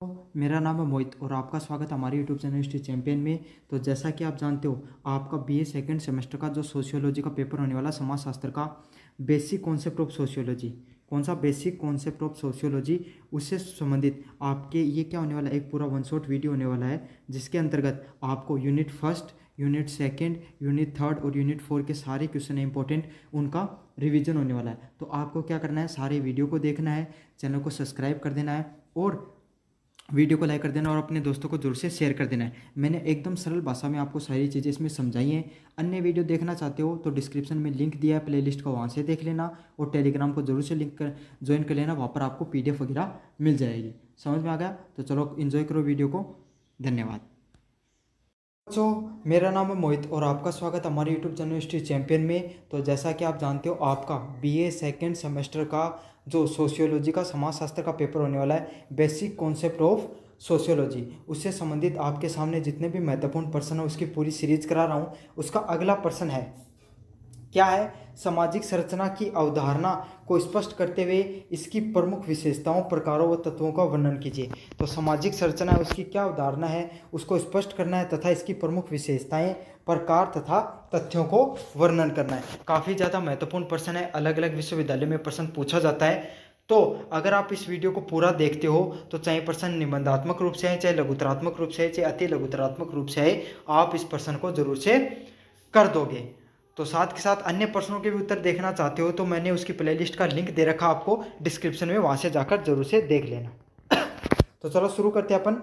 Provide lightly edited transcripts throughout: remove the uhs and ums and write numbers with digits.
मेरा नाम है मोहित और आपका स्वागत है हमारे यूट्यूब चैनल हिस्ट्री चैंपियन में। तो जैसा कि आप जानते हो, आपका बीए सेकंड सेमेस्टर का जो सोशियोलॉजी का पेपर होने वाला, समाजशास्त्र का बेसिक कॉन्सेप्ट ऑफ सोशियोलॉजी, कौन सा बेसिक कॉन्सेप्ट ऑफ सोशियोलॉजी, उससे संबंधित आपके ये क्या होने वाला है, एक पूरा वन शॉट वीडियो होने वाला है, जिसके अंतर्गत आपको unit first, unit second, unit third और यूनिट फोर के सारे क्वेश्चन है इंपॉर्टेंट, उनका रिवीजन होने वाला है। तो आपको क्या करना है, सारे वीडियो को देखना है, चैनल को सब्सक्राइब कर देना है और वीडियो को लाइक कर देना और अपने दोस्तों को जरूर से शेयर कर देना है। मैंने एकदम सरल भाषा में आपको सारी चीज़ें इसमें समझाई हैं। अन्य वीडियो देखना चाहते हो तो डिस्क्रिप्शन में लिंक दिया है, प्लेलिस्ट का वहाँ से देख लेना और टेलीग्राम को जरूर से लिंक कर ज्वाइन कर लेना, वहाँ पर आपको पीडीएफ वगैरह मिल जाएगी। समझ में आ गया? तो चलो इन्जॉय करो वीडियो को। धन्यवाद। मेरा नाम है मोहित और आपका स्वागत है हमारे यूट्यूब चैनल हिस्ट्री चैंपियन में। तो जैसा कि आप जानते हो, आपका बीए सेकेंड सेमेस्टर का जो सोशियोलॉजी का समाजशास्त्र का पेपर होने वाला है, बेसिक कॉन्सेप्ट ऑफ सोशियोलॉजी, उससे संबंधित आपके सामने जितने भी महत्वपूर्ण प्रश्न है उसकी पूरी सीरीज करा रहा हूँ। उसका अगला प्रश्न है, क्या है, सामाजिक संरचना की अवधारणा को स्पष्ट करते हुए इसकी प्रमुख विशेषताओं, प्रकारों व तत्वों का वर्णन कीजिए। तो सामाजिक संरचना है, उसकी क्या अवधारणा है, उसको स्पष्ट करना है तथा इसकी प्रमुख विशेषताएं, प्रकार तथा तथ्यों को वर्णन करना है। काफ़ी ज़्यादा महत्वपूर्ण प्रश्न है, अलग अलग विश्वविद्यालय में प्रश्न पूछा जाता है। तो अगर आप इस वीडियो को पूरा देखते हो तो चाहे प्रश्न निबंधात्मक रूप से है, चाहे लघुतरात्मक रूप से है, चाहे अति लघुतरात्मक रूप से है, आप इस प्रश्न को जरूर से कर दोगे। तो साथ के साथ अन्य प्रश्नों के भी उत्तर देखना चाहते हो तो मैंने उसकी प्लेलिस्ट का लिंक दे रखा आपको डिस्क्रिप्शन में, वहाँ से जाकर जरूर से देख लेना। तो चलो शुरू करते हैं अपन।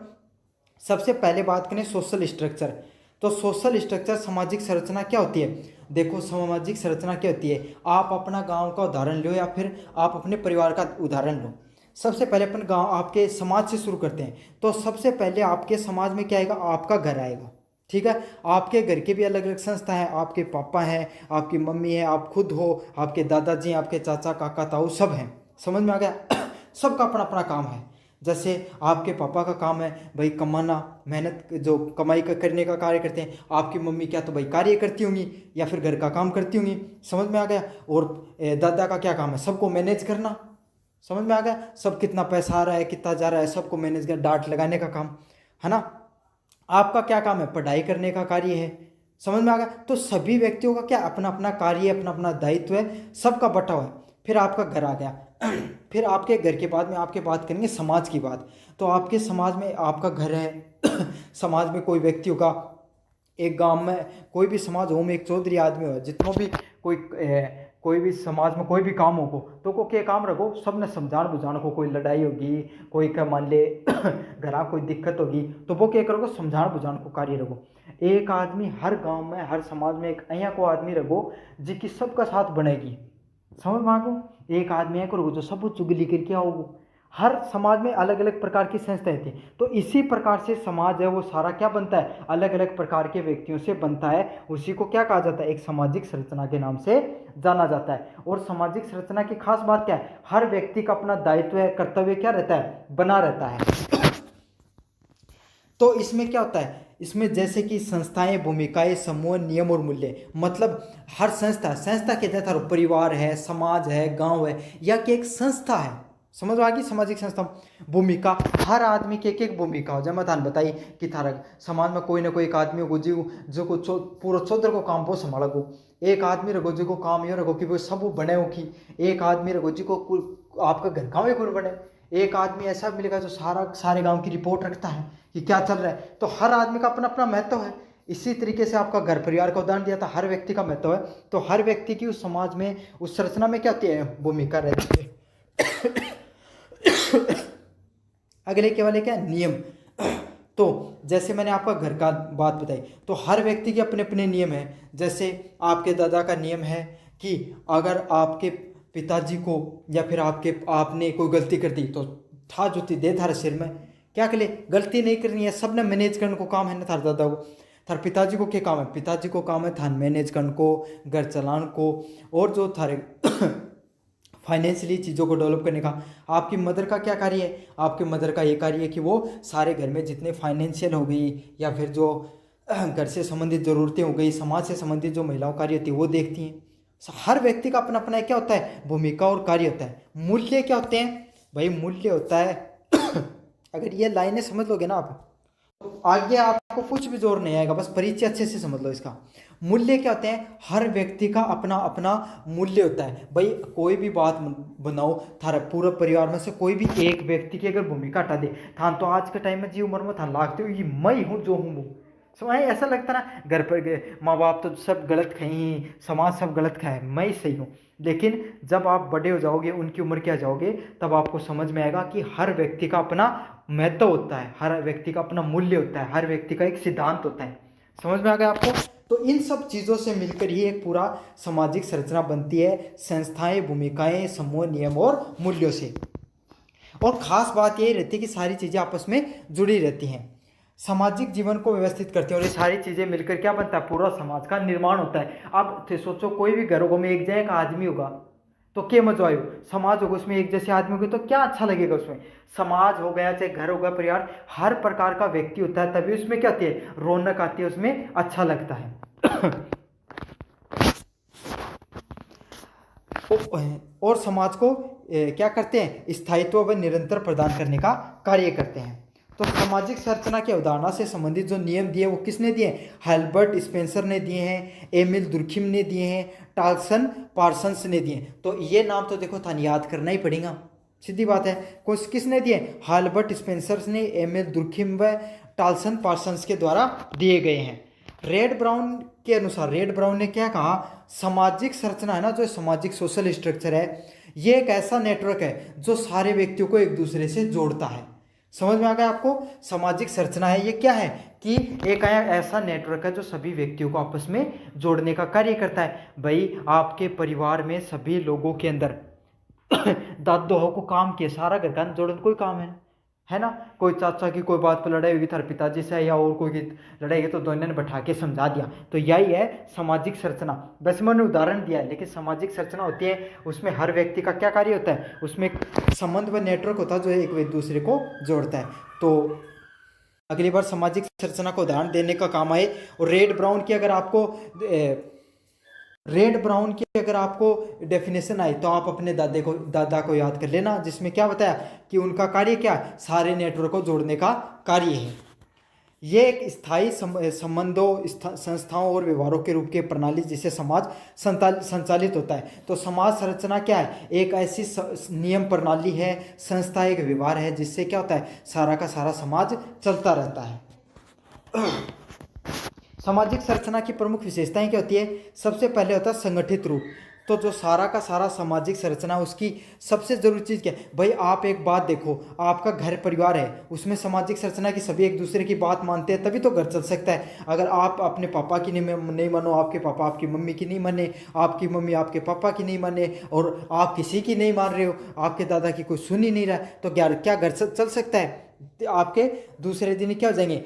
सबसे पहले बात करें सोशल स्ट्रक्चर। तो सोशल स्ट्रक्चर, सामाजिक संरचना क्या होती है? देखो, सामाजिक संरचना क्या होती है, आप अपना गांव का उदाहरण लो या फिर आप अपने परिवार का उदाहरण लो। सबसे पहले अपन गांव, आपके समाज से शुरू करते हैं। तो सबसे पहले आपके समाज में क्या आएगा, आपका घर आएगा। ठीक है, आपके घर के भी अलग अलग संस्था हैं, आपके पापा हैं, आपकी मम्मी है, आप खुद हो, आपके दादाजी, आपके चाचा, काका, ताऊ सब हैं। समझ में आ गया? सबका अपना अपना काम है। जैसे आपके पापा का काम है भाई कमाना, मेहनत, जो कमाई करने का कार्य करते हैं। आपकी मम्मी क्या तो भाई कार्य करती होंगी या फिर घर का काम करती होंगी। समझ में आ गया? और दादा का क्या काम है, सबको मैनेज करना। समझ में आ गया? सब कितना पैसा आ रहा है, कितना जा रहा है, सबको मैनेज कर, डांट लगाने का काम है ना। आपका क्या काम है, पढ़ाई करने का कार्य है। समझ में आ गया? तो सभी व्यक्तियों का क्या अपना अपना कार्य, अपना अपना दायित्व है, सबका बटा हुआ है। फिर आपका घर आ गया। फिर आपके घर के बाद में आपके बात करेंगे समाज की बात। तो आपके समाज में आपका घर है। समाज में कोई व्यक्ति होगा, एक गांव में कोई भी समाज हो में एक चौधरी आदमी हो, जितनों भी कोई भी समाज में कोई भी काम हो तो को क्या काम रखो, सब ने समझान बुझान को। कोई लड़ाई होगी, कोई का मान ले घर कोई दिक्कत होगी तो वो क्या करोगे, समझान बुझान को कार्य रखो। एक आदमी हर गांव में, हर समाज में एक अया को आदमी रखो जिसकी सबका साथ बनेगी। समझ मांगो, एक आदमी है करोगे जो सब चुगली करके आओगे। हर समाज में अलग अलग प्रकार की संस्थाएं थी। तो इसी प्रकार से समाज है वो सारा क्या बनता है, अलग अलग प्रकार के व्यक्तियों से बनता है। उसी को क्या कहा जाता है, एक सामाजिक संरचना के नाम से जाना जाता है। और सामाजिक संरचना की खास बात क्या है, हर व्यक्ति का अपना दायित्व है, कर्तव्य क्या रहता है, बना रहता है। तो इसमें क्या होता है, इसमें जैसे कि संस्थाएं, भूमिकाएं, समूह, नियम और मूल्य। मतलब हर संस्था के तहत परिवार है, समाज है, गांव है, या कि एक संस्था है। समझ आ गई? सामाजिक संस्था, भूमिका, हर आदमी की एक एक भूमिका हो। जब मैं बताई कि थारा समाज में कोई ना कोई एक आदमी को जो को पूरा चौधर को काम बहुत संभाला को। एक आदमी रखो जो को काम ये रखो कि वो सब बने हो की। एक आदमी रखो जी को आपका घर गाँव ही बने। एक आदमी ऐसा मिलेगा जो सारे गांव की रिपोर्ट रखता है कि क्या चल रहा है। तो हर आदमी का अपना अपना महत्व है। इसी तरीके से आपका घर परिवार का उदाहरण दिया था, हर व्यक्ति का महत्व है। तो हर व्यक्ति की उस समाज में, उस संरचना में क्या होती है, भूमिका रहती है। अगले के वाले क्या, नियम। तो जैसे मैंने आपका घर का बात बताई, तो हर व्यक्ति के अपने अपने नियम है। जैसे आपके दादा का नियम है कि अगर आपके पिताजी को या फिर आपने कोई गलती कर दी तो था जुती दे थारे सिर में। क्या करे, गलती नहीं करनी है, सब ने मैनेज करने को काम है ना थारे दादा को। थारे पिताजी को क्या काम है, पिताजी को काम है थान मैनेज करने को, घर चलाने को, और जो थारे फाइनेंशियली चीज़ों को डेवलप करने का। आपकी मदर का क्या कार्य है, आपके मदर का ये कार्य है कि वो सारे घर में जितने फाइनेंशियल हो गई या फिर जो घर से संबंधित ज़रूरतें हो गई, समाज से संबंधित जो महिलाओं कार्य होती है वो देखती हैं। हर व्यक्ति का अपना अपना क्या होता है, भूमिका और कार्य होता है। मूल्य क्या होते हैं भाई, मूल्य होता है अगर ये लाइनें समझ लोगे ना आप, तो आगे आपको कुछ भी जोर नहीं आएगा, बस परिचय अच्छे से समझ लो इसका। मूल्य क्या होते हैं? हर व्यक्ति का अपना अपना मूल्य होता है भाई। कोई भी बात बनाओ, थारा पूरा परिवार में से कोई भी एक व्यक्ति की अगर भूमिका हटा दे, थान तो आज के टाइम में जी उम्र में था लागते हो ये मैं हूँ जो हूँ वो। समय ऐसा लगता ना घर पर माँ बाप तो सब गलत खाए ही, समाज सब गलत खाए, मैं सही हूँ। लेकिन जब आप बड़े हो जाओगे, उनकी उम्र क्या जाओगे, तब आपको समझ में आएगा कि हर व्यक्ति का अपना महत्व होता है, हर व्यक्ति का अपना मूल्य होता है, हर व्यक्ति का एक सिद्धांत होता है। समझ में आ गया आपको? तो इन सब चीज़ों से मिलकर ही एक पूरा सामाजिक संरचना बनती है, संस्थाएं, भूमिकाएं, समूह, नियम और मूल्यों से। और खास बात यही रहती है कि सारी चीज़ें आपस में जुड़ी रहती हैं, सामाजिक जीवन को व्यवस्थित करती हैं, और ये सारी चीज़ें मिलकर क्या बनता है? पूरा समाज का निर्माण होता है। अब सोचो कोई भी घरों में एक जैसा आदमी होगा तो क्या मजा आयो, समाज होगा उसमें एक जैसे आदमी होंगे तो क्या अच्छा लगेगा उसमें। समाज हो गया, चाहे घर होगा, परिवार, हर प्रकार का व्यक्ति होता है, तभी उसमें क्या आती है? रौनक आती है, उसमें अच्छा लगता है। और समाज को क्या करते हैं? स्थायित्व व निरंतर प्रदान करने का कार्य करते हैं। तो सामाजिक संरचना के अवधारणा से संबंधित जो नियम दिए वो किसने दिए? हेल्बर्ट स्पेंसर ने दिए हैं, एमिल दुर्खिम ने दिए हैं, टाल्सन पार्सन्स ने दिए। तो ये नाम तो देखो थाने याद करना ही पड़ेगा, सीधी बात है। किसने दिए? हेल्बर्ट स्पेंसर ने, एमिल दुर्खिम व टाल्सन पार्सन्स के द्वारा दिए गए हैं। रेड ब्राउन के अनुसार, रेड ब्राउन ने क्या कहा? सामाजिक संरचना है ना, जो सामाजिक सोशल स्ट्रक्चर है, ये एक ऐसा नेटवर्क है जो सारे व्यक्तियों को एक दूसरे से जोड़ता है। समझ में आ गया आपको? सामाजिक संरचना है ये क्या है? कि एक ऐसा नेटवर्क है जो सभी व्यक्तियों को आपस में जोड़ने का कार्य करता है। भाई आपके परिवार में सभी लोगों के अंदर दादो हो को काम किया, सारा घर का जोड़न कोई काम है ना। कोई चाचा की कोई बात पर लड़ाई होगी थारे पिताजी से, या और कोई की लड़ाई है तो दोनों ने बैठा के समझा दिया, तो यही है सामाजिक संरचना। वैसे मैंने उदाहरण दिया है, लेकिन सामाजिक संरचना होती है उसमें हर व्यक्ति का क्या कार्य होता है? उसमें एक संबंध व नेटवर्क होता है जो एक दूसरे को जोड़ता है। तो अगली बार सामाजिक संरचना को उदाहरण देने का काम आए। और रेड ब्राउन की अगर आपको डेफिनेशन आई तो आप अपने दादा को याद कर लेना, जिसमें क्या बताया कि उनका कार्य क्या है? सारे नेटवर्क को जोड़ने का कार्य है। ये एक स्थायी संबंधों, संस्थाओं और व्यवहारों के रूप के प्रणाली जिसे समाज संचालित होता है। तो समाज संरचना क्या है? एक ऐसी नियम प्रणाली है, संस्था, एक व्यवहार है जिससे क्या होता है? सारा का सारा समाज चलता रहता है। सामाजिक संरचना की प्रमुख विशेषताएं क्या होती है? सबसे पहले होता है संगठित रूप। तो जो सारा का सारा सामाजिक संरचना, उसकी सबसे जरूरी चीज़ क्या है? भाई आप एक बात देखो, आपका घर परिवार है, उसमें सामाजिक संरचना की सभी एक दूसरे की बात मानते हैं, तभी तो घर चल सकता है। अगर आप अपने पापा की नहीं मानो, आपके पापा आपकी मम्मी की नहीं माने, आपकी मम्मी आपके पापा की नहीं माने, और आप किसी की नहीं मान रहे हो, आपके दादा की कोई सुन ही नहीं रहा, तो क्या घर चल सकता है? आपके दूसरे दिन क्या हो जाएंगे?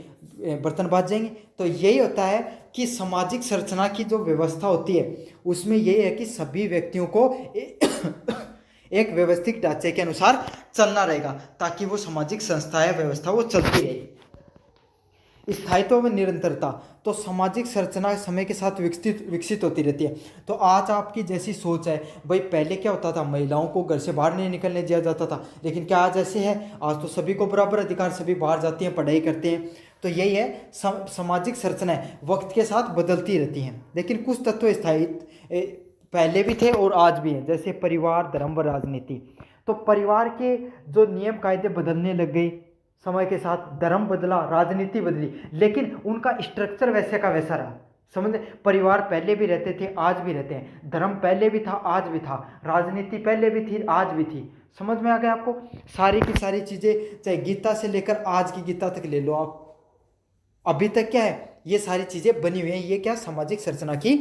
बर्तन बाज जाएंगे। तो यही होता है कि सामाजिक संरचना की जो व्यवस्था होती है उसमें यही है कि सभी व्यक्तियों को एक व्यवस्थित ढांचे के अनुसार चलना रहेगा, ताकि वो सामाजिक संस्था या व्यवस्था वो चलती रहे। स्थायित्व में निरंतरता। तो सामाजिक संरचना समय के साथ विकसित होती रहती है। तो आज आपकी जैसी सोच है, भाई पहले क्या होता था? महिलाओं को घर से बाहर नहीं निकलने दिया जाता था, लेकिन क्या आज ऐसे है? आज तो सभी को बराबर अधिकार, सभी बाहर जाती हैं, पढ़ाई करते हैं। तो यही है सामाजिक संरचनाएं वक्त के साथ बदलती रहती हैं, लेकिन कुछ तत्व स्थायी पहले भी थे और आज भी हैं, जैसे परिवार, धर्म व राजनीति। तो परिवार के जो नियम कायदे बदलने लग गए समय के साथ, धर्म बदला, राजनीति बदली, लेकिन उनका स्ट्रक्चर वैसे का वैसा रहा। समझे? परिवार पहले भी रहते थे, आज भी रहते हैं, धर्म पहले भी था, आज भी था, राजनीति पहले भी थी, आज भी थी। समझ में आ गया आपको? सारी की सारी चीज़ें, चाहे गीता से लेकर आज की गीता तक ले लो आप, अभी तक क्या है? ये सारी चीज़ें बनी हुई हैं। ये क्या? सामाजिक संरचना की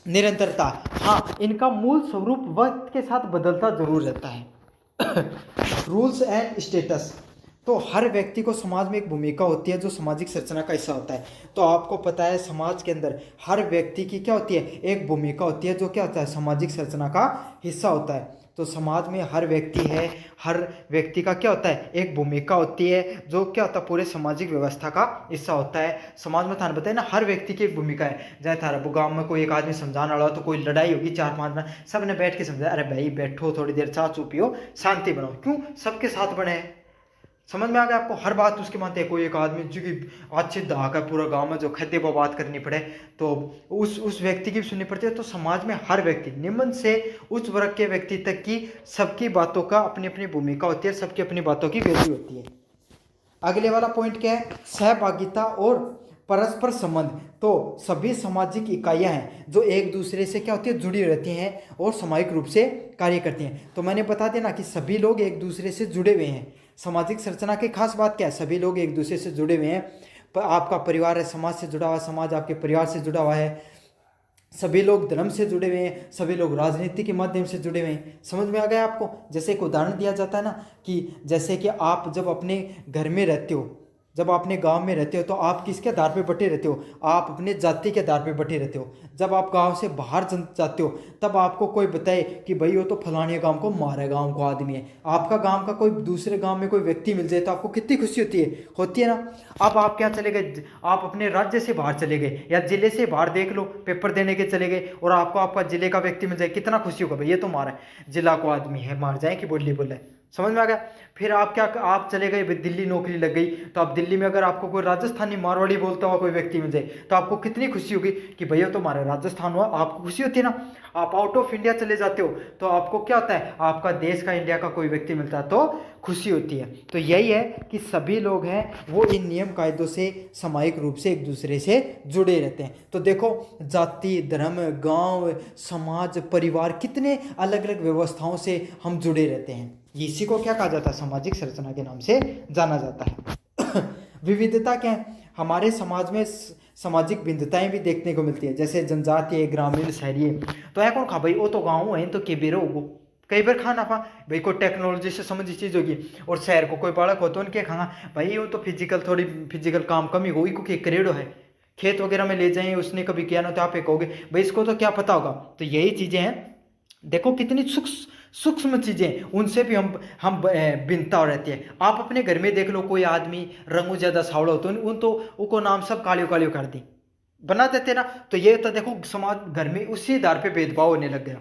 निरंतरता। हाँ, इनका मूल स्वरूप वक्त के साथ बदलता जरूर रहता है। Rules and status. तो हर व्यक्ति को समाज में एक भूमिका होती है जो सामाजिक संरचना का हिस्सा होता है। तो आपको पता है समाज के अंदर हर व्यक्ति की क्या होती है? एक भूमिका होती है जो क्या होता है? सामाजिक संरचना का हिस्सा होता है। तो समाज में हर व्यक्ति है, हर व्यक्ति का क्या होता है? एक भूमिका होती है जो क्या होता है? पूरे सामाजिक व्यवस्था का हिस्सा होता है। समाज में थाने बताए ना, हर व्यक्ति की एक भूमिका है। जैसे थारा गाँव में कोई एक आदमी समझाने वाला, तो कोई लड़ाई होगी 4-5 में, सब ने बैठ के समझाया, अरे भाई बैठो, थोड़ी देर चाय चू पियो, शांति बनाओ। क्यों? सबके साथ बने हैं। समझ में आ गया आपको। हर बात उसके मानते हैं। कोई एक आदमी जो कि अच्छे दाग है पूरा गांव में, जो खद्दे पर बात करनी पड़े तो उस व्यक्ति की भी सुननी पड़ती है। तो समाज में हर व्यक्ति, निम्न से उच्च वर्ग के व्यक्ति तक की, सबकी बातों का अपनी अपनी भूमिका होती है, सबकी अपनी बातों की वैल्यू होती है। अगले वाला पॉइंट क्या है, सहभागिता और परस्पर संबंध। तो सभी सामाजिक इकाइयां हैं जो एक दूसरे से क्या होती है, जुड़ी रहती हैं और सामूहिक रूप से कार्य करती हैं। तो मैंने बता दिया ना कि सभी लोग एक दूसरे से जुड़े हुए हैं। सामाजिक संरचना की खास बात क्या है, सभी लोग एक दूसरे से जुड़े हुए हैं। आपका परिवार है, समाज से जुड़ा हुआ, समाज आपके परिवार से जुड़ा हुआ है। सभी लोग धर्म से जुड़े हुए हैं, सभी लोग राजनीति के माध्यम से जुड़े हुए हैं। समझ में आ गया आपको। जैसे एक उदाहरण दिया जाता है ना कि जैसे कि आप जब अपने घर में रहते हो, जब अपने गांव में रहते हो, तो आप किसके आधार पे बटे रहते हो, आप अपने जाति के आधार पे बटे रहते हो। जब आप गांव से बाहर जाते हो तब आपको कोई बताए कि भाई वो तो फलाने गांव को मारे गांव को आदमी है, आपका गांव का कोई दूसरे गांव में कोई व्यक्ति मिल जाए तो आपको कितनी खुशी होती है ना। अब आप क्या चले गए, आप अपने राज्य से बाहर चले गए या जिले से बाहर, देख लो पेपर देने के चले गए और आपको आपका जिले का व्यक्ति मिल जाए, कितना खुशी होगा भाई ये तो मारा जिला को आदमी है, मार जाए कि बोली बोले। समझ में आ गया। फिर आप क्या, आप चले गए दिल्ली, नौकरी लग गई, तो आप दिल्ली में अगर आपको कोई राजस्थानी मारवाड़ी बोलता हुआ कोई व्यक्ति मिल जाए तो आपको कितनी खुशी होगी कि भैया तो हमारा राजस्थान हुआ, आपको खुशी होती है ना। आप आउट ऑफ इंडिया चले जाते हो तो आपको क्या होता है, आपका देश का, इंडिया का कोई व्यक्ति मिलता है तो खुशी होती है। तो यही है कि सभी लोग हैं वो इन नियम कायदों से सामूहिक रूप से एक दूसरे से जुड़े रहते हैं। तो देखो जाति, धर्म, गांव, समाज, परिवार, कितने अलग अलग व्यवस्थाओं से हम जुड़े रहते हैं। इसी को क्या कहा जाता है, सामाजिक संरचना के नाम से जाना जाता है। विविधता क्या है, हमारे समाज में सामाजिक भिन्नताएं भी देखने को मिलती है, जैसे जनजातीय, ग्रामीण, शहरी। तो है कौन खा भाई, वो तो गाँव है तो के बेरो होगो, कई बार खाना पा भाई कोई टेक्नोलॉजी से संबंधित चीज़ होगी। और शहर को कोई बालक हो तो उनके खाना भाई वो तो थोड़ी फिजिकल काम कमी होगी को करेड़ो है, खेत वगैरह में ले जाएं, उसने कभी किया ना तो आप एक कहोगे भाई इसको तो क्या पता होगा। तो यही चीज़ें हैं, देखो कितनी सूक्ष्म चीज़ें, उनसे भी हम भिन्नता रहती है। आप अपने घर में देख लो, कोई आदमी रंगू ज़्यादा सावड़ा हो तो उनको नाम सब कालियो कालियो कर दी बना देते ना। तो ये तो देखो समाज घर में उसी आधार पे भेदभाव होने लग गया।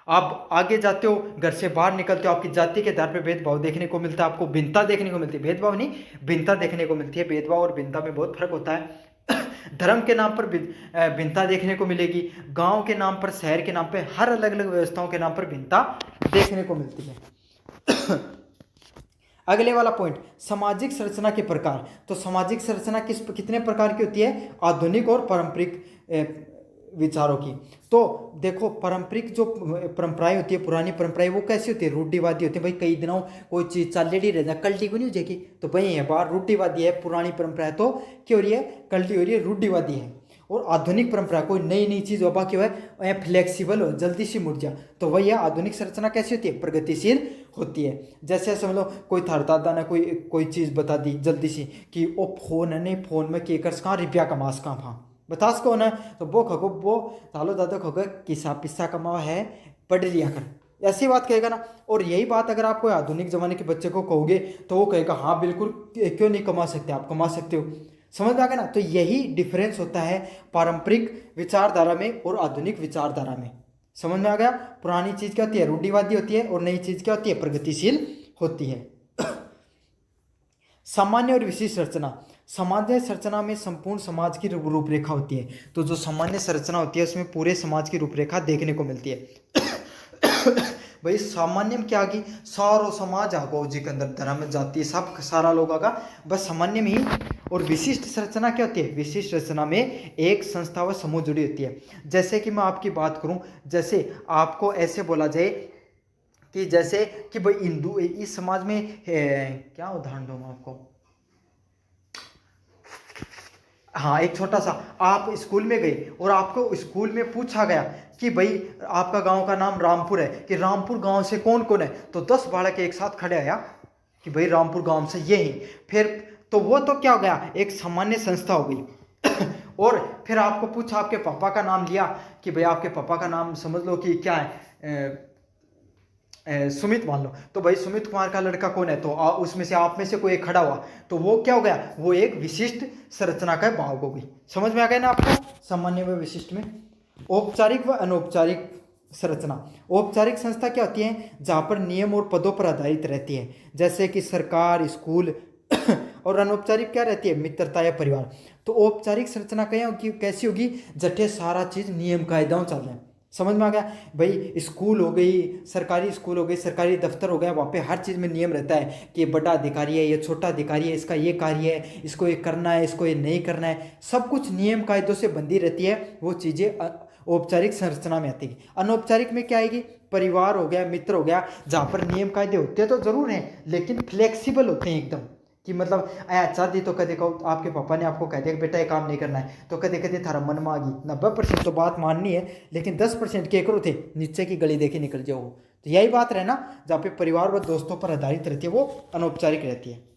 आप आगे जाते हो, घर से बाहर निकलते हो, आपकी जाति के आधार पे भेदभाव देखने को मिलता है, आपको भिन्नता देखने को मिलती है, भेदभाव नहीं भिन्नता देखने को मिलती है। भेदभाव और भिन्नता में बहुत फर्क होता है। धर्म के नाम पर भिन्नता देखने को मिलेगी, गांव के नाम पर, शहर के नाम पर, हर अलग अलग व्यवस्थाओं के नाम पर भिन्नता देखने को मिलती है। अगले वाला पॉइंट, सामाजिक संरचना के प्रकार। तो सामाजिक संरचना कितने प्रकार की होती है, आधुनिक और पारंपरिक विचारों की। तो देखो पारंपरिक जो परंपराएं होती है, पुरानी परंपराएं, वो कैसी होती है, रूढ़िवादी होती है। भाई कई दिनों कोई चीज़ चलेडी रह जाए, कल्टी को नहीं हो जाएगी, तो भाई है बार रूढ़िवादी है। पुरानी परंपरा है तो क्या हो रही है, कल्टी हो रही है, रूढ़िवादी है। और आधुनिक परंपरा, कोई नई नई चीज़ वबा की है, फ्लेक्सिबल हो, जल्दी सी मुड़ जा, तो वही है आधुनिक संरचना। कैसी होती है, प्रगतिशील होती है। जैसे समझ लो कोई थार दादा ने कोई चीज़ बता दी जल्दी सी कि वो फोन है, नहीं फोन में के कर कहाँ रुपया कमा सका, हाँ बता सको ना, तो वो खगो वो तालो दादा खगो किसा पिस्सा कमावा है, पढ़ लिया कर, ऐसी बात कहेगा ना। और यही बात अगर आप कोई आधुनिक ज़माने के बच्चे को कहोगे तो वो कहेगा हाँ बिल्कुल, क्यों नहीं कमा सकते, आप कमा सकते हो। समझ आ गया ना। तो यही डिफरेंस होता है पारंपरिक विचारधारा में और आधुनिक विचारधारा में। समझ में आ गया। पुरानी चीज़ क्या होती है, रूढ़िवादी होती है, और नई चीज़ क्या होती है, प्रगतिशील होती है। सामान्य और विशिष्ट संरचना। सामान्य संरचना में संपूर्ण समाज की रूपरेखा होती है। तो जो सामान्य संरचना होती है उसमें पूरे समाज की रूपरेखा देखने को मिलती है। भाई सामान्य में क्या आ गई, सारो समाज आ गो जी के अंदर, धर्म, जाति, सब सारा लोग आगा, बस सामान्य में ही। और विशिष्ट संरचना क्या होती है, विशिष्ट संरचना में एक संस्था व समूह जुड़ी होती है। जैसे कि मैं आपकी बात करूं, जैसे आपको ऐसे बोला जाए कि जैसे कि भाई हिंदू इस समाज में क्या उदाहरण दूँ मैं आपको, हाँ एक छोटा सा, आप स्कूल में गए और आपको स्कूल में पूछा गया कि भाई आपका गांव का नाम रामपुर है, कि रामपुर गांव से कौन कौन है, तो 10 बालक एक साथ खड़े आया कि भाई रामपुर गांव से ये ही। फिर तो वो तो क्या हो गया, एक सामान्य संस्था हो गई। और फिर आपको पूछा, आपके पापा का नाम लिया कि भाई आपके पापा का नाम समझ लो कि क्या है, सुमित मान लो, तो भाई सुमित कुमार का लड़का कौन है, तो उसमें से आप में से कोई एक खड़ा हुआ, तो वो क्या हो गया, वो एक विशिष्ट संरचना का भाग हो गई। समझ में आ गया ना आपको, सामान्य व विशिष्ट में। औपचारिक व अनौपचारिक संरचना। औपचारिक संस्था क्या होती है? जहाँ पर नियम और पदों पर आधारित रहती है, जैसे कि सरकार, स्कूल और अनौपचारिक क्या रहती है? मित्रता या परिवार। तो औपचारिक संरचना क्या होगी, कैसी होगी? जठे सारा चीज नियम कायदाओं चल रहे हैं। समझ में आ गया भाई? स्कूल हो गई, सरकारी स्कूल हो गई, सरकारी दफ्तर हो गया, वहाँ पे हर चीज़ में नियम रहता है कि ये बड़ा अधिकारी है, ये छोटा अधिकारी है, इसका ये कार्य है, इसको ये करना है, इसको ये नहीं करना है। सब कुछ नियम कायदों से बंधी रहती है। वो चीज़ें औपचारिक संरचना में आती है। अनौपचारिक में क्या आएगी? परिवार हो गया, मित्र हो गया, जहाँ पर नियम कायदे होते तो जरूर हैं, लेकिन फ्लेक्सिबल होते हैं एकदम। कि मतलब अच्छा दी तो कदे कहो आपके पापा ने आपको कह दिया कि बेटा ये काम नहीं करना है, तो कदे कदे थारा मन में आ गई। 90% तो बात माननी है, लेकिन 10% के करो थे नीचे की गली देखी निकल जाओ। तो यही बात रहे ना, जहाँ पे परिवार व दोस्तों पर आधारित रहती है, वो अनौपचारिक रहती है।